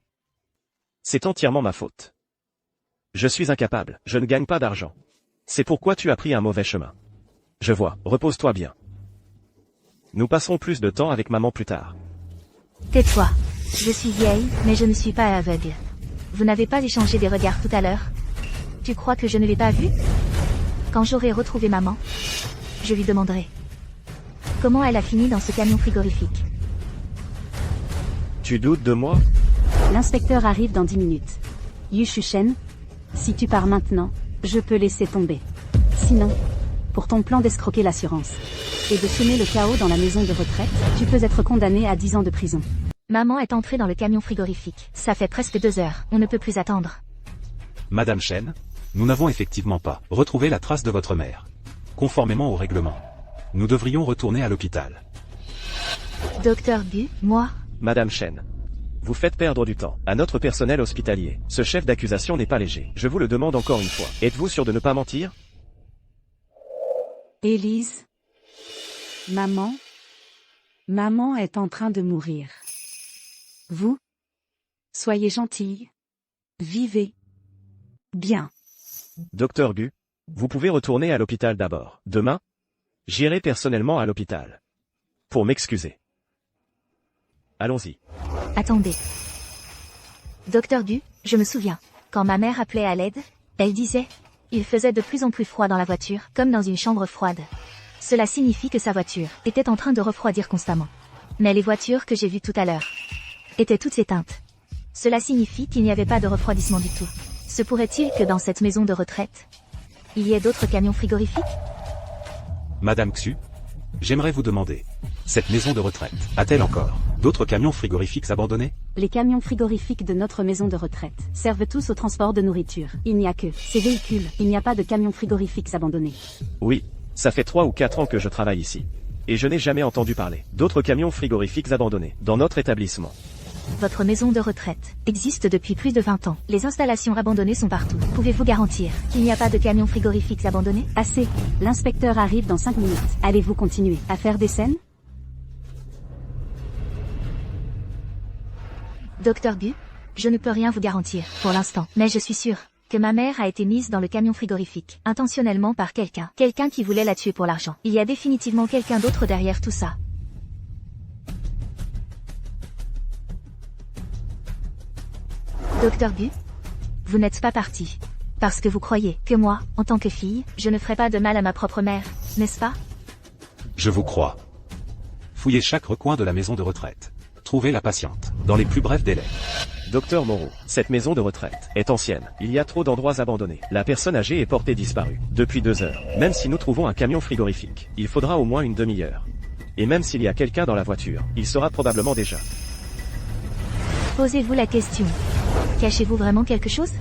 C'est entièrement ma faute. Je suis incapable, je ne gagne pas d'argent. C'est pourquoi tu as pris un mauvais chemin. Je vois, repose-toi bien. Nous passerons plus de temps avec maman plus tard. Tais-toi. Je suis vieille, mais je ne suis pas aveugle. Vous n'avez pas échangé des regards tout à l'heure? Tu crois que je ne l'ai pas vu? Quand j'aurai retrouvé maman, je lui demanderai comment elle a fini dans ce camion frigorifique. Tu doutes de moi? L'inspecteur arrive dans 10 minutes. Yushu Shen, si tu pars maintenant, je peux laisser tomber. Sinon, pour ton plan d'escroquer l'assurance et de semer le chaos dans la maison de retraite, tu peux être condamné à 10 ans de prison. Maman est entrée dans le camion frigorifique. Ça fait presque 2 heures. On ne peut plus attendre. Madame Chen, nous n'avons effectivement pas retrouvé la trace de votre mère. Conformément au règlement, nous devrions retourner à l'hôpital. Docteur Bu, moi? Madame Chen, vous faites perdre du temps à notre personnel hospitalier. Ce chef d'accusation n'est pas léger. Je vous le demande encore une fois. Êtes-vous sûr de ne pas mentir? Élise. Maman est en train de mourir. Vous? Soyez gentille. Vivez. Bien. Docteur Gu, vous pouvez retourner à l'hôpital d'abord. Demain, j'irai personnellement à l'hôpital. Pour m'excuser. Allons-y. Attendez. Docteur Du, je me souviens. Quand ma mère appelait à l'aide, elle disait, il faisait de plus en plus froid dans la voiture, comme dans une chambre froide. Cela signifie que sa voiture était en train de refroidir constamment. Mais les voitures que j'ai vues tout à l'heure étaient toutes éteintes. Cela signifie qu'il n'y avait pas de refroidissement du tout. Se pourrait-il que dans cette maison de retraite, il y ait d'autres camions frigorifiques? Madame Xu, j'aimerais vous demander, cette maison de retraite a-t-elle encore d'autres camions frigorifiques abandonnés? Les camions frigorifiques de notre maison de retraite servent tous au transport de nourriture. Il n'y a que ces véhicules. Il n'y a pas de camions frigorifiques abandonnés. Oui, ça fait 3 ou 4 ans que je travaille ici. Et je n'ai jamais entendu parler d'autres camions frigorifiques abandonnés dans notre établissement. Votre maison de retraite existe depuis plus de 20 ans. Les installations abandonnées sont partout. Pouvez-vous garantir qu'il n'y a pas de camions frigorifiques abandonnés? Assez. L'inspecteur arrive dans 5 minutes. Allez-vous continuer à faire des scènes? Docteur Bu, je ne peux rien vous garantir pour l'instant, mais je suis sûre que ma mère a été mise dans le camion frigorifique, intentionnellement par quelqu'un. Quelqu'un qui voulait la tuer pour l'argent. Il y a définitivement quelqu'un d'autre derrière tout ça. Docteur Bu, vous n'êtes pas parti. Parce que vous croyez que moi, en tant que fille, je ne ferai pas de mal à ma propre mère, n'est-ce pas? Je vous crois. Fouillez chaque recoin de la maison de retraite. Trouvez la patiente, dans les plus brefs délais. Docteur Moreau, cette maison de retraite est ancienne. Il y a trop d'endroits abandonnés. La personne âgée est portée disparue depuis 2 heures. Même si nous trouvons un camion frigorifique, il faudra au moins une demi-heure. Et même s'il y a quelqu'un dans la voiture, il sera probablement déjà. Posez-vous la question. Cachez-vous vraiment quelque chose?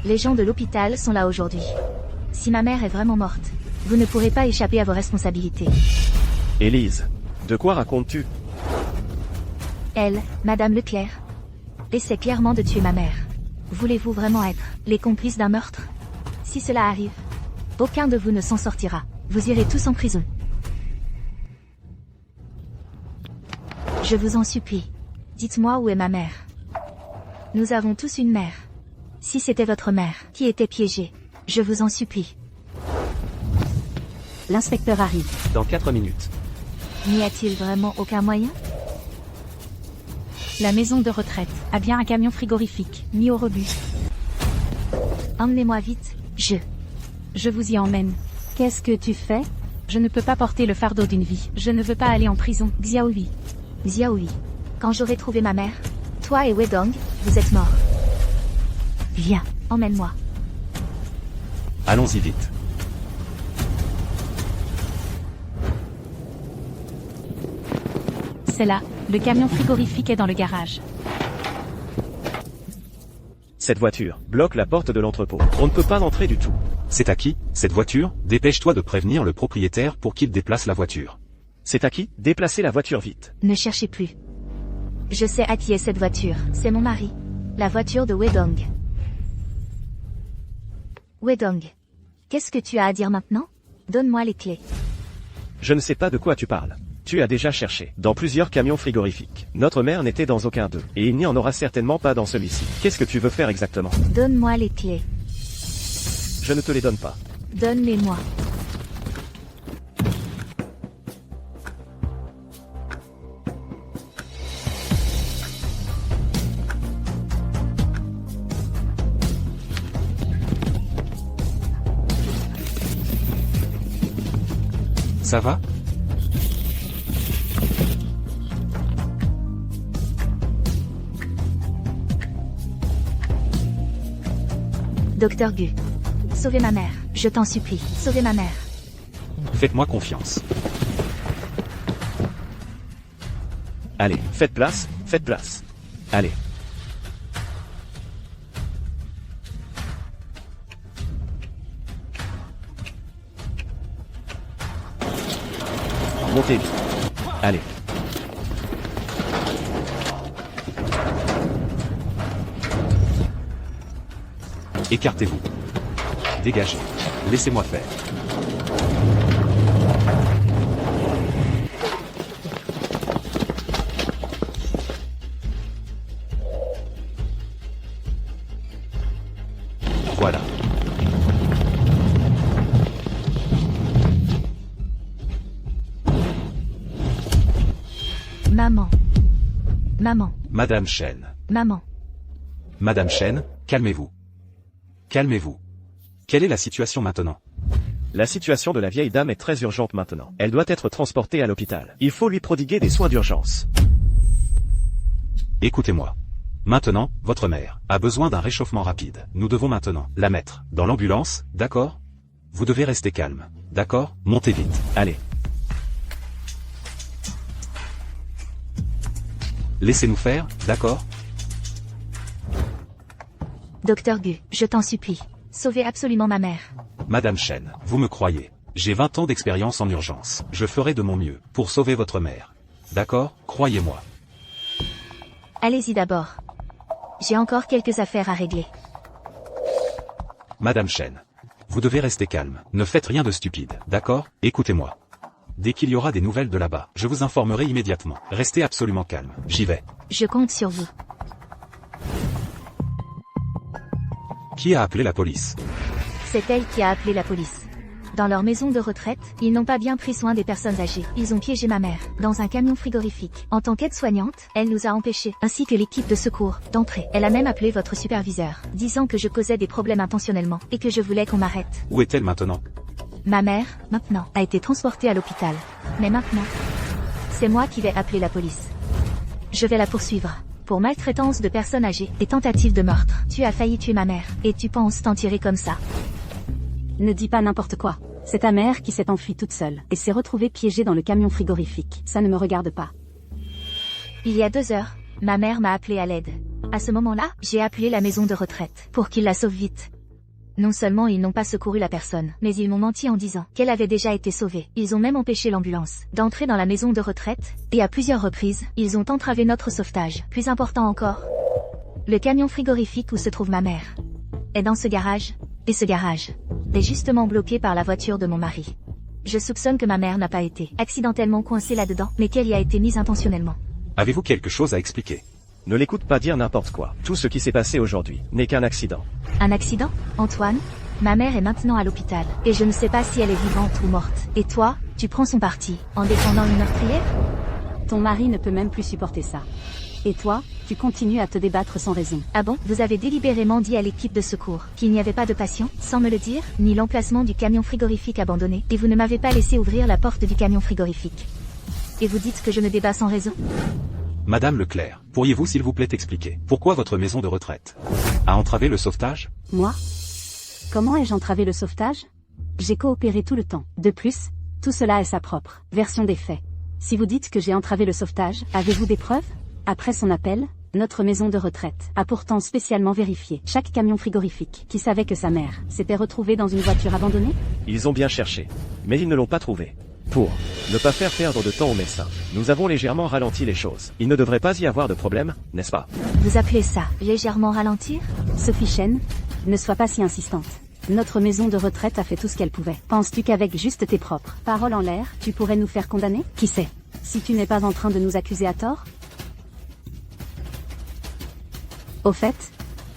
Les gens de l'hôpital sont là aujourd'hui. Si ma mère est vraiment morte, vous ne pourrez pas échapper à vos responsabilités. Élise, de quoi racontes-tu? Elle, Madame Leclerc, essaie clairement de tuer ma mère. Voulez-vous vraiment être les complices d'un meurtre? Si cela arrive, aucun de vous ne s'en sortira. Vous irez tous en prison. Je vous en supplie. Dites-moi où est ma mère. Nous avons tous une mère. Si c'était votre mère qui était piégée, je vous en supplie. L'inspecteur arrive. Dans 4 minutes. N'y a-t-il vraiment aucun moyen? La maison de retraite a bien un camion frigorifique, mis au rebut. Emmenez-moi vite, Je vous y emmène. Qu'est-ce que tu fais? Je ne peux pas porter le fardeau d'une vie. Je ne veux pas aller en prison. Xiaohui. Xiaohui. Quand j'aurai trouvé ma mère, toi et Wedong, vous êtes morts. Viens, emmène-moi. Allons-y vite. C'est là. Le camion frigorifique est dans le garage. Cette voiture bloque la porte de l'entrepôt. On ne peut pas entrer du tout. C'est à qui, cette voiture? Dépêche-toi de prévenir le propriétaire pour qu'il déplace la voiture. C'est à qui? Déplacez la voiture vite. Ne cherchez plus. Je sais à qui est cette voiture. C'est mon mari. La voiture de Wedong. Wedong. Qu'est-ce que tu as à dire maintenant? Donne-moi les clés. Je ne sais pas de quoi tu parles. Tu as déjà cherché dans plusieurs camions frigorifiques. Notre mère n'était dans aucun d'eux. Et il n'y en aura certainement pas dans celui-ci. Qu'est-ce que tu veux faire exactement? Donne-moi les clés. Je ne te les donne pas. Donne-les-moi. Ça va? Docteur Gu. Sauvez ma mère. Je t'en supplie. Sauvez ma mère. Faites-moi confiance. Allez, faites place, faites place. Allez. Montez vite. Allez. Écartez-vous. Dégagez. Laissez-moi faire. Voilà. Maman. Maman. Madame Chen. Maman. Madame Chen, calmez-vous. Calmez-vous. Quelle est la situation maintenant? La situation de la vieille dame est très urgente maintenant. Elle doit être transportée à l'hôpital. Il faut lui prodiguer des soins d'urgence. Écoutez-moi. Maintenant, votre mère a besoin d'un réchauffement rapide. Nous devons maintenant la mettre dans l'ambulance, d'accord? Vous devez rester calme, d'accord? Montez vite. Allez. Laissez-nous faire, d'accord? Docteur Gu, je t'en supplie. Sauvez absolument ma mère. Madame Chen, vous me croyez. J'ai 20 ans d'expérience en urgence. Je ferai de mon mieux pour sauver votre mère. D'accord? Croyez-moi. Allez-y d'abord. J'ai encore quelques affaires à régler. Madame Chen, vous devez rester calme. Ne faites rien de stupide, d'accord? Écoutez-moi. Dès qu'il y aura des nouvelles de là-bas, je vous informerai immédiatement. Restez absolument calme. J'y vais. Je compte sur vous. Qui a appelé la police? C'est elle qui a appelé la police. Dans leur maison de retraite, ils n'ont pas bien pris soin des personnes âgées. Ils ont piégé ma mère dans un camion frigorifique. En tant qu'aide-soignante, elle nous a empêchés, ainsi que l'équipe de secours, d'entrer. Elle a même appelé votre superviseur, disant que je causais des problèmes intentionnellement et que je voulais qu'on m'arrête. Où est-elle maintenant? Ma mère, maintenant, a été transportée à l'hôpital. Mais maintenant, c'est moi qui vais appeler la police. Je vais la poursuivre pour maltraitance de personnes âgées et tentative de meurtre. Tu as failli tuer ma mère et tu penses t'en tirer comme ça. Ne dis pas n'importe quoi. C'est ta mère qui s'est enfuie toute seule et s'est retrouvée piégée dans le camion frigorifique. Ça ne me regarde pas. Il y a 2 heures, ma mère m'a appelé à l'aide. À ce moment-là, j'ai appelé la maison de retraite pour qu'ils la sauvent vite. Non seulement ils n'ont pas secouru la personne, mais ils m'ont menti en disant qu'elle avait déjà été sauvée. Ils ont même empêché l'ambulance d'entrer dans la maison de retraite, et à plusieurs reprises, ils ont entravé notre sauvetage. Plus important encore, le camion frigorifique où se trouve ma mère est dans ce garage, et ce garage est justement bloqué par la voiture de mon mari. Je soupçonne que ma mère n'a pas été accidentellement coincée là-dedans, mais qu'elle y a été mise intentionnellement. Avez-vous quelque chose à expliquer? Ne l'écoute pas dire n'importe quoi. Tout ce qui s'est passé aujourd'hui n'est qu'un accident. Un accident, Antoine? Ma mère est maintenant à l'hôpital, et je ne sais pas si elle est vivante ou morte. Et toi, tu prends son parti, en défendant une meurtrière? Ton mari ne peut même plus supporter ça. Et toi, tu continues à te débattre sans raison. Ah bon? Vous avez délibérément dit à l'équipe de secours qu'il n'y avait pas de patient, sans me le dire, ni l'emplacement du camion frigorifique abandonné, et vous ne m'avez pas laissé ouvrir la porte du camion frigorifique. Et vous dites que je me débat sans raison? Madame Leclerc, pourriez-vous s'il vous plaît expliquer pourquoi votre maison de retraite a entravé le sauvetage? Moi? Comment ai-je entravé le sauvetage? J'ai coopéré tout le temps. De plus, tout cela est sa propre version des faits. Si vous dites que j'ai entravé le sauvetage, avez-vous des preuves? Après son appel, notre maison de retraite a pourtant spécialement vérifié chaque camion frigorifique qui savait que sa mère s'était retrouvée dans une voiture abandonnée. Ils ont bien cherché, mais ils ne l'ont pas trouvé. Pour ne pas faire perdre de temps aux médecins, nous avons légèrement ralenti les choses. Il ne devrait pas y avoir de problème, n'est-ce pas? Vous appelez ça légèrement ralentir? Sophie Chen, ne sois pas si insistante. Notre maison de retraite a fait tout ce qu'elle pouvait. Penses-tu qu'avec juste tes propres paroles en l'air, tu pourrais nous faire condamner? Qui sait? Si tu n'es pas en train de nous accuser à tort? Au fait,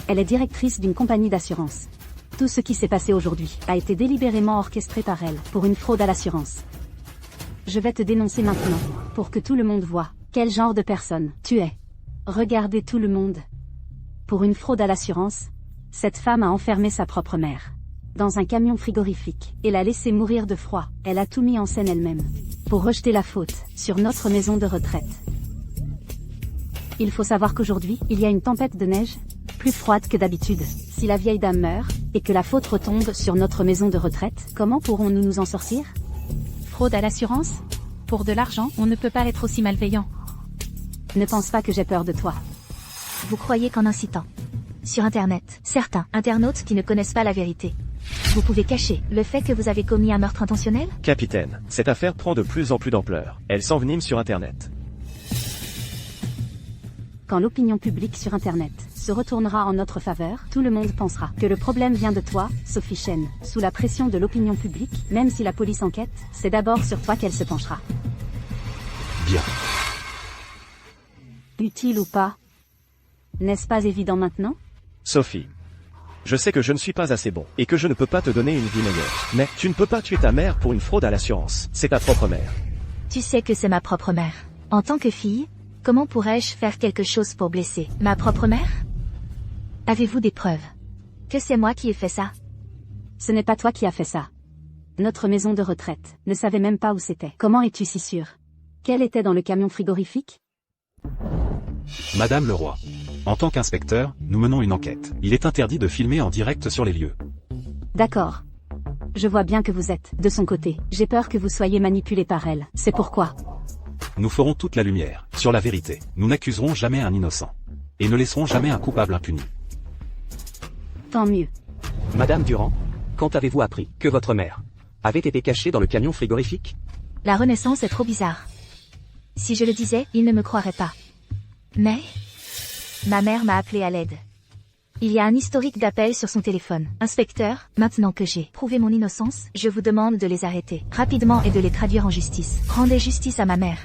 elle est directrice d'une compagnie d'assurance. Tout ce qui s'est passé aujourd'hui a été délibérément orchestré par elle pour une fraude à l'assurance. Je vais te dénoncer maintenant, pour que tout le monde voit quel genre de personne tu es. Regardez tout le monde. Pour une fraude à l'assurance, cette femme a enfermé sa propre mère dans un camion frigorifique et l'a laissée mourir de froid. Elle a tout mis en scène elle-même pour rejeter la faute sur notre maison de retraite. Il faut savoir qu'aujourd'hui, il y a une tempête de neige, plus froide que d'habitude. Si la vieille dame meurt, et que la faute retombe sur notre maison de retraite, comment pourrons-nous nous en sortir? Fraude à l'assurance? Pour de l'argent, on ne peut pas être aussi malveillant. Ne pense pas que j'ai peur de toi. Vous croyez qu'en incitant sur Internet, certains internautes qui ne connaissent pas la vérité, vous pouvez cacher le fait que vous avez commis un meurtre intentionnel? Capitaine, cette affaire prend de plus en plus d'ampleur. Elle s'envenime sur Internet. Quand l'opinion publique sur Internet se retournera en notre faveur, tout le monde pensera que le problème vient de toi, Sophie Chen. Sous la pression de l'opinion publique, même si la police enquête, c'est d'abord sur toi qu'elle se penchera. Bien. Utile ou pas? N'est-ce pas évident maintenant? Sophie, je sais que je ne suis pas assez bon, et que je ne peux pas te donner une vie meilleure. Mais tu ne peux pas tuer ta mère pour une fraude à l'assurance. C'est ta propre mère. Tu sais que c'est ma propre mère. En tant que fille, comment pourrais-je faire quelque chose pour blesser ma propre mère? Avez-vous des preuves que c'est moi qui ai fait ça? Ce n'est pas toi qui as fait ça. Notre maison de retraite ne savait même pas où c'était. Comment es-tu si sûre? Quel était dans le camion frigorifique? Madame le roi. En tant qu'inspecteur, nous menons une enquête. Il est interdit de filmer en direct sur les lieux. D'accord. Je vois bien que vous êtes de son côté. J'ai peur que vous soyez manipulé par elle. C'est pourquoi. Nous ferons toute la lumière sur la vérité. Nous n'accuserons jamais un innocent. Et ne laisserons jamais un coupable impuni. Tant mieux. Madame Durand, quand avez-vous appris que votre mère avait été cachée dans le camion frigorifique? La Renaissance est trop bizarre. Si je le disais, il ne me croirait pas. Mais ma mère m'a appelé à l'aide. Il y a un historique d'appels sur son téléphone. Inspecteur, maintenant que j'ai prouvé mon innocence, je vous demande de les arrêter rapidement et de les traduire en justice. Rendez justice à ma mère.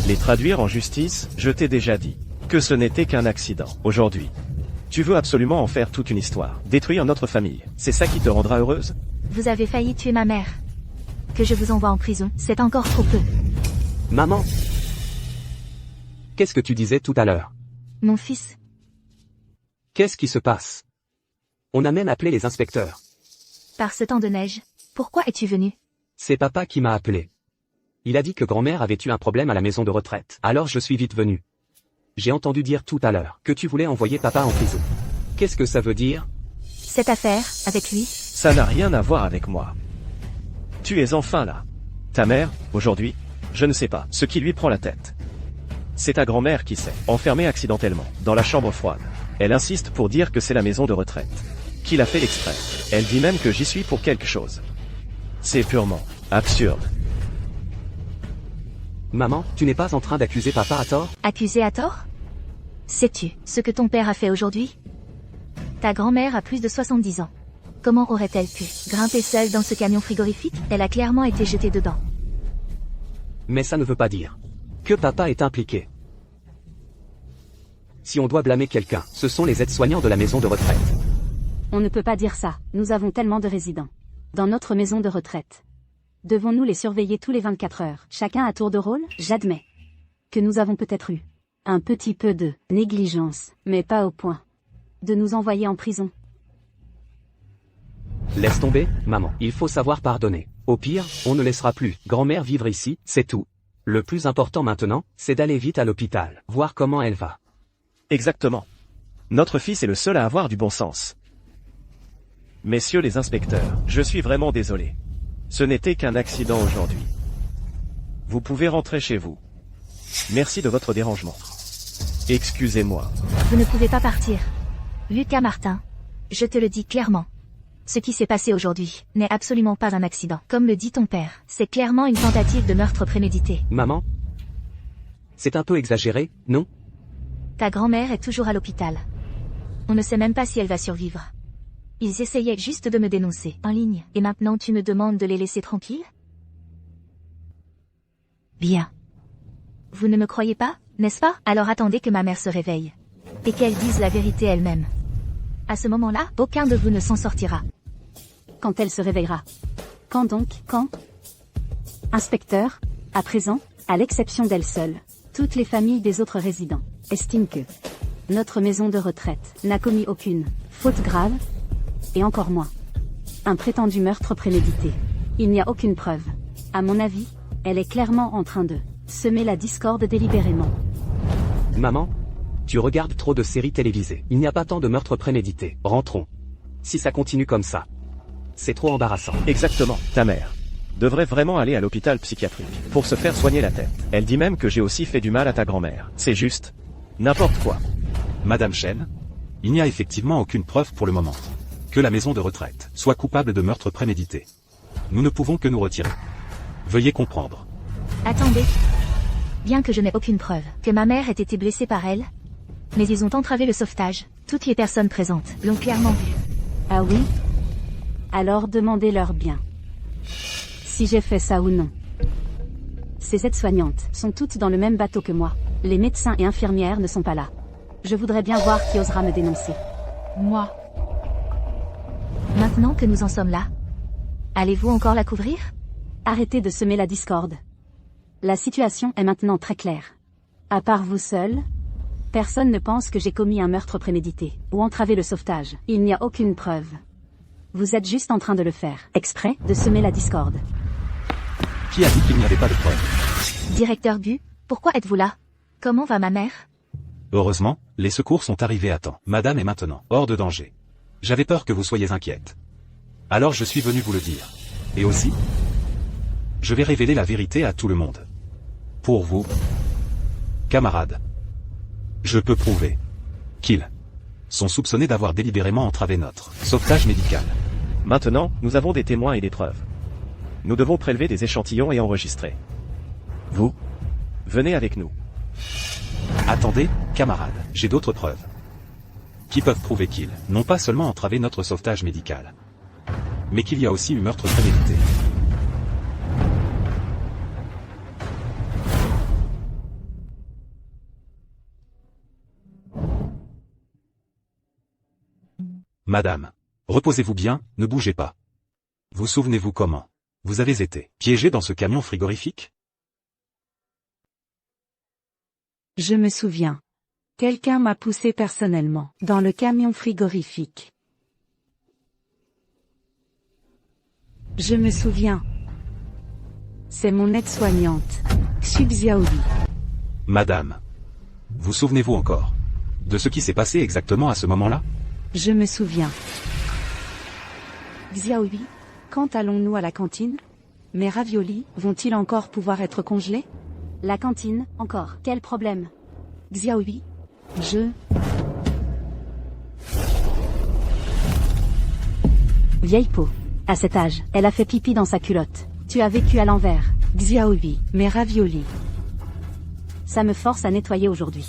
Les traduire en justice, je t'ai déjà dit que ce n'était qu'un accident. Aujourd'hui, tu veux absolument en faire toute une histoire, détruire notre famille. C'est ça qui te rendra heureuse? Vous avez failli tuer ma mère. Que je vous envoie en prison, c'est encore trop peu. Maman, qu'est-ce que tu disais tout à l'heure? Mon fils, Qu'est-ce qui se passe? On a même appelé les inspecteurs. par ce temps de neige, pourquoi es-tu venu? C'est papa qui m'a appelé. Il a dit que grand-mère avait eu un problème à la maison de retraite. Alors je suis vite venu. J'ai entendu dire tout à l'heure que tu voulais envoyer papa en prison. Qu'est-ce que ça veut dire? Cette affaire, avec lui, Ça n'a rien à voir avec moi. Tu es enfin là. Ta mère, aujourd'hui, je ne sais pas ce qui lui prend la tête. C'est ta grand-mère qui s'est enfermée accidentellement dans la chambre froide. Elle insiste pour dire que c'est la maison de retraite qu'il a fait l'exprès. Elle dit même que j'y suis pour quelque chose. C'est purement absurde. Maman, tu n'es pas en train d'accuser papa à tort? accusé à tort? Sais-tu ce que ton père a fait aujourd'hui? Ta grand-mère a plus de 70 ans. Comment aurait-elle pu grimper seule dans ce camion frigorifique? Elle a clairement été jetée dedans. Mais ça ne veut pas dire que papa est impliqué. Si on doit blâmer quelqu'un, ce sont les aides-soignants de la maison de retraite. On ne peut pas dire ça. Nous avons tellement de résidents dans notre maison de retraite. Devons-nous les surveiller tous les 24 heures, chacun à tour de rôle? J'admets que nous avons peut-être eu un petit peu de négligence, mais pas au point de nous envoyer en prison. Laisse tomber, maman. Il faut savoir pardonner. Au pire, on ne laissera plus grand-mère vivre ici, c'est tout. Le plus important maintenant, c'est d'aller vite à l'hôpital, voir comment elle va. Exactement. Notre fils est le seul à avoir du bon sens. Messieurs les inspecteurs, je suis vraiment désolé. Ce n'était qu'un accident aujourd'hui. Vous pouvez rentrer chez vous. Merci de votre dérangement. Excusez-moi. Vous ne pouvez pas partir. Lucas Martin, je te le dis clairement. Ce qui s'est passé aujourd'hui n'est absolument pas un accident. Comme le dit ton père, c'est clairement une tentative de meurtre prémédité. Maman? C'est un peu exagéré, non? Ta grand-mère est toujours à l'hôpital. On ne sait même pas si elle va survivre. Ils essayaient juste de me dénoncer en ligne, et maintenant tu me demandes de les laisser tranquilles? Bien. Vous ne me croyez pas, n'est-ce pas? Alors attendez que ma mère se réveille. Et qu'elle dise la vérité elle-même. À ce moment-là, aucun de vous ne s'en sortira. Quand elle se réveillera. Quand donc? Quand? Inspecteur, à présent, à l'exception d'elle seule, toutes les familles des autres résidents estiment que notre maison de retraite n'a commis aucune faute grave, et encore moins un prétendu meurtre prémédité. Il n'y a aucune preuve. À mon avis, elle est clairement en train de semer la discorde délibérément. Maman? Tu regardes trop de séries télévisées. Il n'y a pas tant de meurtres prémédités. Rentrons. Si ça continue comme ça, c'est trop embarrassant. Exactement. Ta mère devrait vraiment aller à l'hôpital psychiatrique pour se faire soigner la tête. Elle dit même que j'ai aussi fait du mal à ta grand-mère. C'est juste n'importe quoi. Madame Chen, il n'y a effectivement aucune preuve pour le moment que la maison de retraite soit coupable de meurtre prémédité. Nous ne pouvons que nous retirer. Veuillez comprendre. Attendez. Bien que je n'ai aucune preuve que ma mère ait été blessée par elle, mais ils ont entravé le sauvetage. Toutes les personnes présentes l'ont clairement vu. Ah oui? Alors demandez-leur bien si j'ai fait ça ou non. Ces aides-soignantes sont toutes dans le même bateau que moi. Les médecins et infirmières ne sont pas là. Je voudrais bien voir qui osera me dénoncer. Moi. Maintenant que nous en sommes là, allez-vous encore la couvrir? Arrêtez de semer la discorde. La situation est maintenant très claire. À part vous seul, personne ne pense que j'ai commis un meurtre prémédité ou entravé le sauvetage. Il n'y a aucune preuve. Vous êtes juste en train de le faire, exprès, de semer la discorde. Qui a dit qu'il n'y avait pas de preuves? Directeur Bu, pourquoi êtes-vous là? Comment va ma mère? Heureusement, les secours sont arrivés à temps. Madame est maintenant hors de danger. J'avais peur que vous soyez inquiète. Alors je suis venu vous le dire. Et aussi, je vais révéler la vérité à tout le monde. Pour vous, camarades, je peux prouver qu'ils sont soupçonnés d'avoir délibérément entravé notre sauvetage médical. Maintenant, nous avons des témoins et des preuves. Nous devons prélever des échantillons et enregistrer. Vous, venez avec nous. Attendez, camarades, j'ai d'autres preuves. Qui peuvent prouver qu'ils n'ont pas seulement entravé notre sauvetage médical, mais qu'il y a aussi eu meurtre prémédité. Madame, reposez-vous bien, ne bougez pas. Vous souvenez-vous comment vous avez été piégé dans ce camion frigorifique? Je me souviens. Quelqu'un m'a poussé personnellement, dans le camion frigorifique. Je me souviens. C'est mon aide-soignante, Xu Xiaoli. Madame, vous souvenez-vous encore de ce qui s'est passé exactement à ce moment-là? Je me souviens. Xiaoli, quand allons-nous à la cantine? Mes raviolis vont-ils encore pouvoir être congelés? La cantine, encore, quel problème? Xiaoli, Vieille peau. À cet âge, elle a fait pipi dans sa culotte. Tu as vécu à l'envers. Xiaoli, mes raviolis. Ça me force à nettoyer aujourd'hui.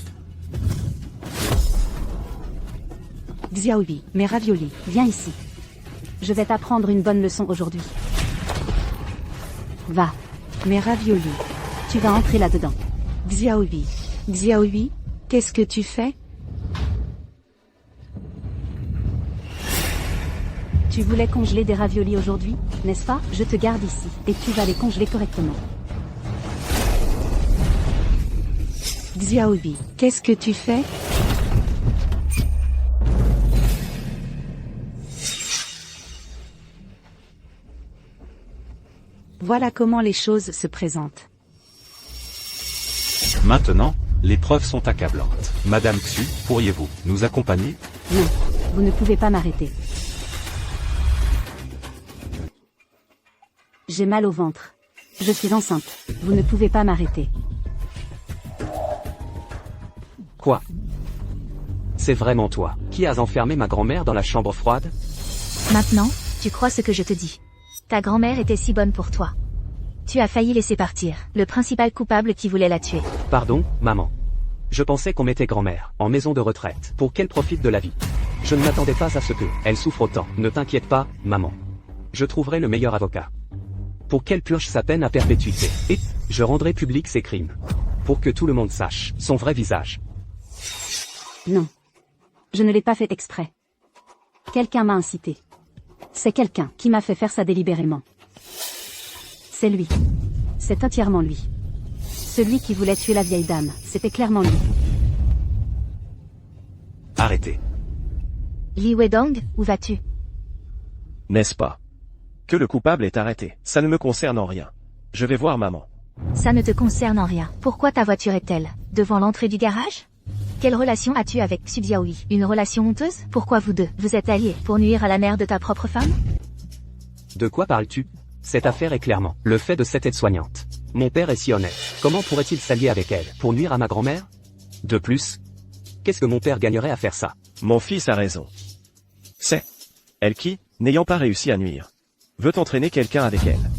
Xiaoli, mes raviolis, viens ici. Je vais t'apprendre une bonne leçon aujourd'hui. Va. Mes raviolis. Tu vas entrer là-dedans. Xiaoli. Xiaoli, qu'est-ce que tu fais? Tu voulais congeler des raviolis aujourd'hui, n'est-ce pas? Je te garde ici, et tu vas les congeler correctement. Xiaoli, qu'est-ce que tu fais? Voilà comment les choses se présentent. Maintenant, les preuves sont accablantes. Madame Xu, pourriez-vous nous accompagner? Non, vous ne pouvez pas m'arrêter. J'ai mal au ventre. Je suis enceinte. Vous ne pouvez pas m'arrêter. Quoi? C'est vraiment toi qui as enfermé ma grand-mère dans la chambre froide? Maintenant, tu crois ce que je te dis. Ta grand-mère était si bonne pour toi. Tu as failli laisser partir le principal coupable qui voulait la tuer. Pardon, maman. Je pensais qu'on mettait grand-mère en maison de retraite pour qu'elle profite de la vie. Je ne m'attendais pas à ce que elle souffre autant. Ne t'inquiète pas, maman. Je trouverai le meilleur avocat pour qu'elle purge sa peine à perpétuité. Et je rendrai public ses crimes pour que tout le monde sache son vrai visage. Non. Je ne l'ai pas fait exprès. Quelqu'un m'a incité. C'est quelqu'un qui m'a fait faire ça délibérément. C'est lui. C'est entièrement lui. Celui qui voulait tuer la vieille dame, c'était clairement lui. Arrêtez. Li Wedong, où vas-tu? N'est-ce pas? Que le coupable est arrêté. Ça ne me concerne en rien. Je vais voir maman. Ça ne te concerne en rien. Pourquoi ta voiture est-elle devant l'entrée du garage? Quelle relation as-tu avec Xu Xiaoli? Une relation honteuse? Pourquoi vous deux, vous êtes alliés pour nuire à la mère de ta propre femme? De quoi parles-tu? Cette affaire est clairement le fait de cette aide-soignante. Mon père est si honnête. Comment pourrait-il s'allier avec elle pour nuire à ma grand-mère? De plus, qu'est-ce que mon père gagnerait à faire ça? Mon fils a raison. C'est elle qui, n'ayant pas réussi à nuire, veut entraîner quelqu'un avec elle.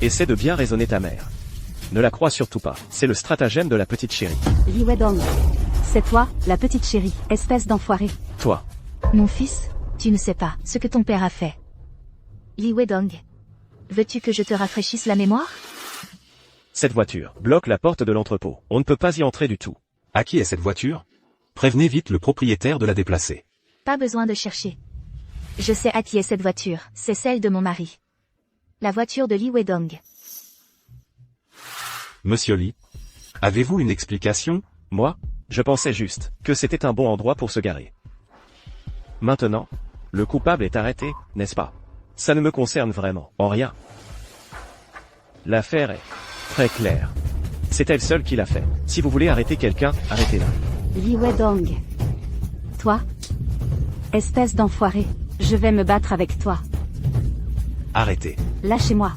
Essaie de bien raisonner ta mère. Ne la crois surtout pas. C'est le stratagème de la petite chérie. Li Wedong. C'est toi, la petite chérie, espèce d'enfoiré. Toi. Mon fils, tu ne sais pas ce que ton père a fait. Li Wedong. Veux-tu que je te rafraîchisse la mémoire? Cette voiture bloque la porte de l'entrepôt. On ne peut pas y entrer du tout. À qui est cette voiture? Prévenez vite le propriétaire de la déplacer. Pas besoin de chercher. Je sais à qui est cette voiture, c'est celle de mon mari. La voiture de Li Wedong. Monsieur Li, avez-vous une explication? Moi, je pensais juste que c'était un bon endroit pour se garer. Maintenant, le coupable est arrêté, n'est-ce pas? Ça ne me concerne vraiment, en rien. L'affaire est très claire. C'est elle seule qui l'a fait. Si vous voulez arrêter quelqu'un, arrêtez-la. Li Wedong. Toi? Espèce d'enfoiré. Je vais me battre avec toi. Arrêtez. Lâchez-moi.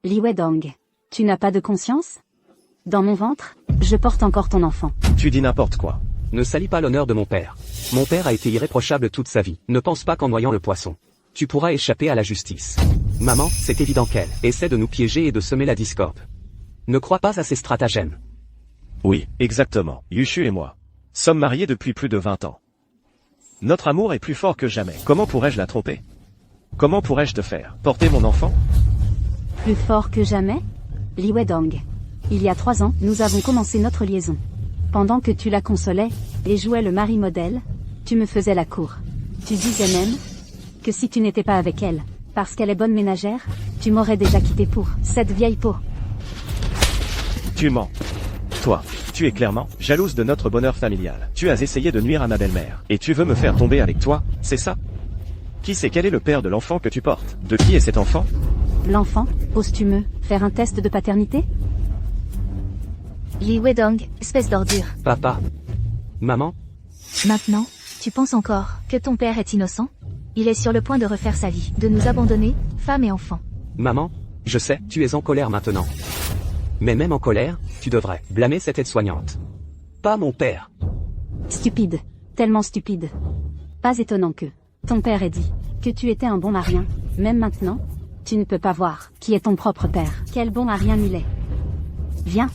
Li Wedong. Tu n'as pas de conscience? Dans mon ventre, je porte encore ton enfant. Tu dis n'importe quoi. Ne salis pas l'honneur de mon père. Mon père a été irréprochable toute sa vie. Ne pense pas qu'en noyant le poisson, tu pourras échapper à la justice. Maman, c'est évident qu'elle essaie de nous piéger et de semer la discorde. Ne crois pas à ses stratagèmes. Oui, exactement. Yushu et moi sommes mariés depuis plus de 20 ans. Notre amour est plus fort que jamais. Comment pourrais-je la tromper? Comment pourrais-je te faire porter mon enfant? Plus fort que jamais? Li Wedong. Il y a 3 ans, nous avons commencé notre liaison. Pendant que tu la consolais, et jouais le mari modèle, tu me faisais la cour. Tu disais même que si tu n'étais pas avec elle, parce qu'elle est bonne ménagère, tu m'aurais déjà quitté pour cette vieille peau. Tu mens. Toi, tu es clairement jalouse de notre bonheur familial. Tu as essayé de nuire à ma belle-mère. Et tu veux me faire tomber avec toi, c'est ça? Qui sait quel est le père de l'enfant que tu portes? De qui est cet enfant? L'enfant, oses-tu faire un test de paternité? Li Wedong, espèce d'ordure. Papa. Maman. Maintenant, tu penses encore que ton père est innocent? Il est sur le point de refaire sa vie, de nous abandonner, femme et enfant. Maman, je sais, tu es en colère maintenant. Mais même en colère, tu devrais blâmer cette aide-soignante. Pas mon père. Stupide. Tellement stupide. Pas étonnant que ton père ait dit que tu étais un bon marien. Même maintenant, tu ne peux pas voir qui est ton propre père. Quel bon marien il est. Viens.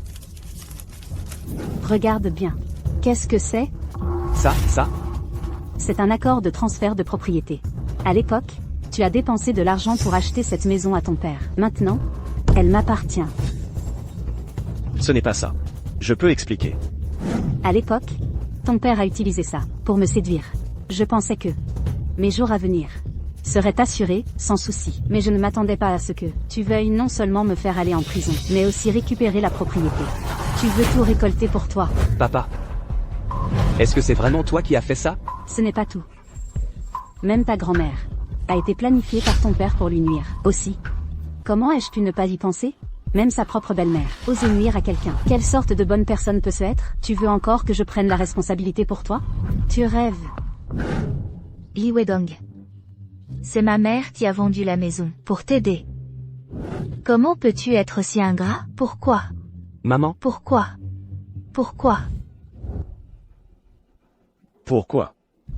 Regarde bien. Qu'est-ce que c'est? Ça? C'est un accord de transfert de propriété. À l'époque, tu as dépensé de l'argent pour acheter cette maison à ton père. Maintenant, elle m'appartient. Ce n'est pas ça. Je peux expliquer. À l'époque, ton père a utilisé ça pour me séduire. Je pensais que mes jours à venir seraient assurés, sans souci. Mais je ne m'attendais pas à ce que tu veuilles non seulement me faire aller en prison, mais aussi récupérer la propriété. Tu veux tout récolter pour toi. Papa. Est-ce que c'est vraiment toi qui as fait ça? Ce n'est pas tout. Même ta grand-mère a été planifiée par ton père pour lui nuire. Aussi. Comment ai-je pu ne pas y penser? Même sa propre belle-mère. Oser nuire à quelqu'un. Quelle sorte de bonne personne peut-ce être? Tu veux encore que je prenne la responsabilité pour toi? Tu rêves. Li Wedong. C'est ma mère qui a vendu la maison, pour t'aider. Comment peux-tu être si ingrat? Pourquoi? Maman. Pourquoi? Pourquoi? Pourquoi?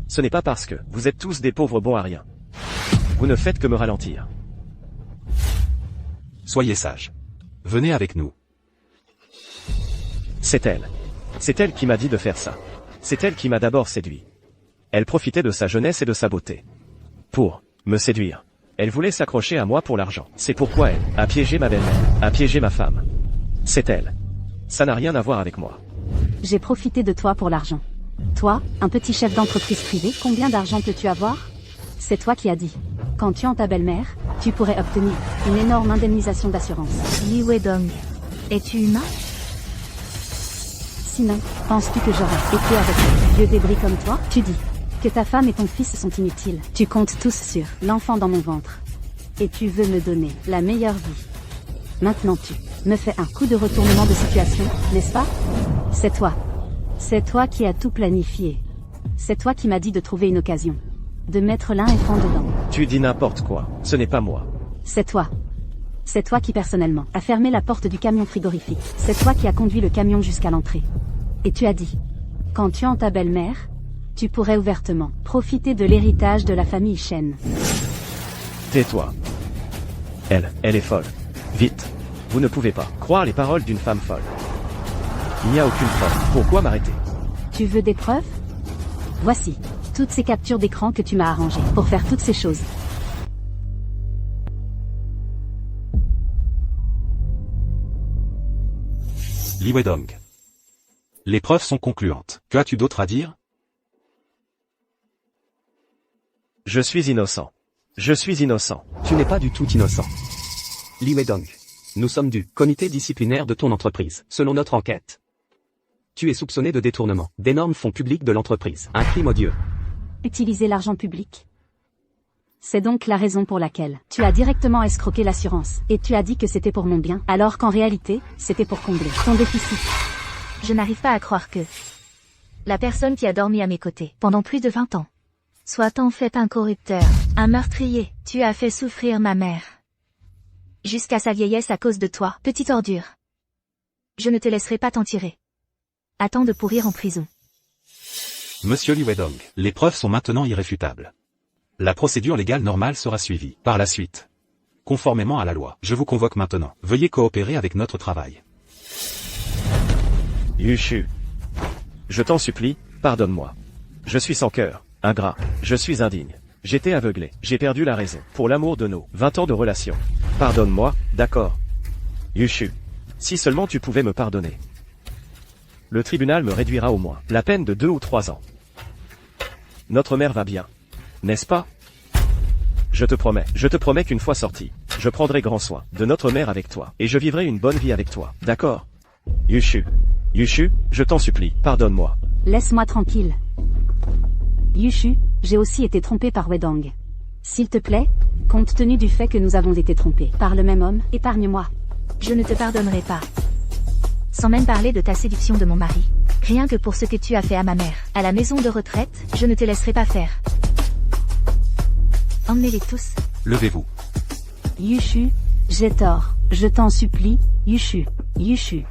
Ce n'est pas parce que vous êtes tous des pauvres bons à rien. Vous ne faites que me ralentir. Soyez sages. Venez avec nous. C'est elle. C'est elle qui m'a dit de faire ça. C'est elle qui m'a d'abord séduit. Elle profitait de sa jeunesse et de sa beauté. Pour me séduire. Elle voulait s'accrocher à moi pour l'argent. C'est pourquoi elle a piégé ma belle-mère, a piégé ma femme. C'est elle. Ça n'a rien à voir avec moi. J'ai profité de toi pour l'argent. Toi, un petit chef d'entreprise privée, combien d'argent peux-tu avoir? C'est toi qui as dit. Quand tuant ta belle-mère, tu pourrais obtenir une énorme indemnisation d'assurance. Li Wedong. Es-tu humain? Sinon, penses-tu que j'aurais été avec un vieux débris comme toi? Tu dis que ta femme et ton fils sont inutiles. Tu comptes tous sur l'enfant dans mon ventre. Et tu veux me donner la meilleure vie. Maintenant tu me fais un coup de retournement de situation, n'est-ce pas? C'est toi. C'est toi qui as tout planifié. C'est toi qui m'as dit de trouver une occasion. De mettre l'infant dedans. Tu dis n'importe quoi. Ce n'est pas moi. C'est toi. C'est toi qui personnellement a fermé la porte du camion frigorifique. C'est toi qui as conduit le camion jusqu'à l'entrée. Et tu as dit, qu'en tuant ta belle-mère, tu pourrais ouvertement profiter de l'héritage de la famille Shen. Tais-toi. Elle est folle. Vite. Vous ne pouvez pas croire les paroles d'une femme folle. Il n'y a aucune preuve. Pourquoi m'arrêter? Tu veux des preuves? Voici toutes ces captures d'écran que tu m'as arrangées pour faire toutes ces choses. Li Wedong. Les preuves sont concluantes. Que as-tu d'autre à dire? Je suis innocent. Je suis innocent. Tu n'es pas du tout innocent. Li Wedong. Nous sommes du comité disciplinaire de ton entreprise, selon notre enquête. Tu es soupçonné de détournement d'énormes fonds publics de l'entreprise. Un crime odieux. Utiliser l'argent public. C'est donc la raison pour laquelle tu as directement escroqué l'assurance. Et tu as dit que c'était pour mon bien, alors qu'en réalité, c'était pour combler ton déficit. Je n'arrive pas à croire que la personne qui a dormi à mes côtés pendant plus de 20 ans soit en fait un corrupteur, un meurtrier. Tu as fait souffrir ma mère jusqu'à sa vieillesse à cause de toi, petite ordure. Je ne te laisserai pas t'en tirer. Attends de pourrir en prison. Monsieur Li Weidong, les preuves sont maintenant irréfutables. La procédure légale normale sera suivie. Par la suite, conformément à la loi, je vous convoque maintenant. Veuillez coopérer avec notre travail. Yushu. Je t'en supplie, pardonne-moi. Je suis sans cœur, ingrat, je suis indigne. J'étais aveuglé, j'ai perdu la raison. Pour l'amour de nos 20 ans de relation. Pardonne-moi, d'accord. Yushu. Si seulement tu pouvais me pardonner. Le tribunal me réduira au moins la peine de 2 ou 3 ans. Notre mère va bien. N'est-ce pas? Je te promets qu'une fois sorti, je prendrai grand soin de notre mère avec toi, et je vivrai une bonne vie avec toi, d'accord? Yushu. Yushu, je t'en supplie, pardonne-moi. Laisse-moi tranquille. Yushu, j'ai aussi été trompé par Wedong. S'il te plaît, compte tenu du fait que nous avons été trompés par le même homme, épargne-moi. Je ne te pardonnerai pas. Sans même parler de ta séduction de mon mari. Rien que pour ce que tu as fait à ma mère, à la maison de retraite, je ne te laisserai pas faire. Emmenez-les tous. Levez-vous. Yushu, j'ai tort. Je t'en supplie, Yushu. Yushu.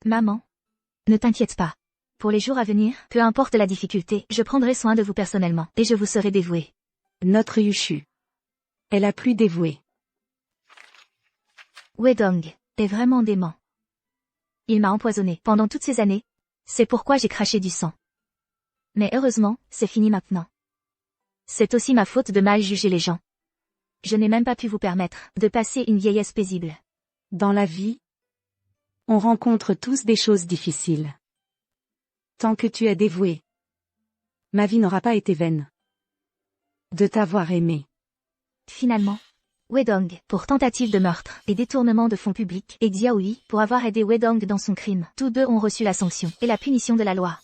Maman. Ne t'inquiète pas. Pour les jours à venir, peu importe la difficulté, je prendrai soin de vous personnellement, et je vous serai dévoué. Notre Yushu. Elle a plus dévoué. Wedong est vraiment dément. Il m'a empoisonné pendant toutes ces années. C'est pourquoi j'ai craché du sang. Mais heureusement, c'est fini maintenant. C'est aussi ma faute de mal juger les gens. Je n'ai même pas pu vous permettre de passer une vieillesse paisible. Dans la vie, on rencontre tous des choses difficiles. Tant que tu es dévoué, ma vie n'aura pas été vaine. De t'avoir aimé. Finalement, Wedong pour tentative de meurtre et détournement de fonds publics et Xiaoyi pour avoir aidé Wedong dans son crime. Tous deux ont reçu la sanction et la punition de la loi.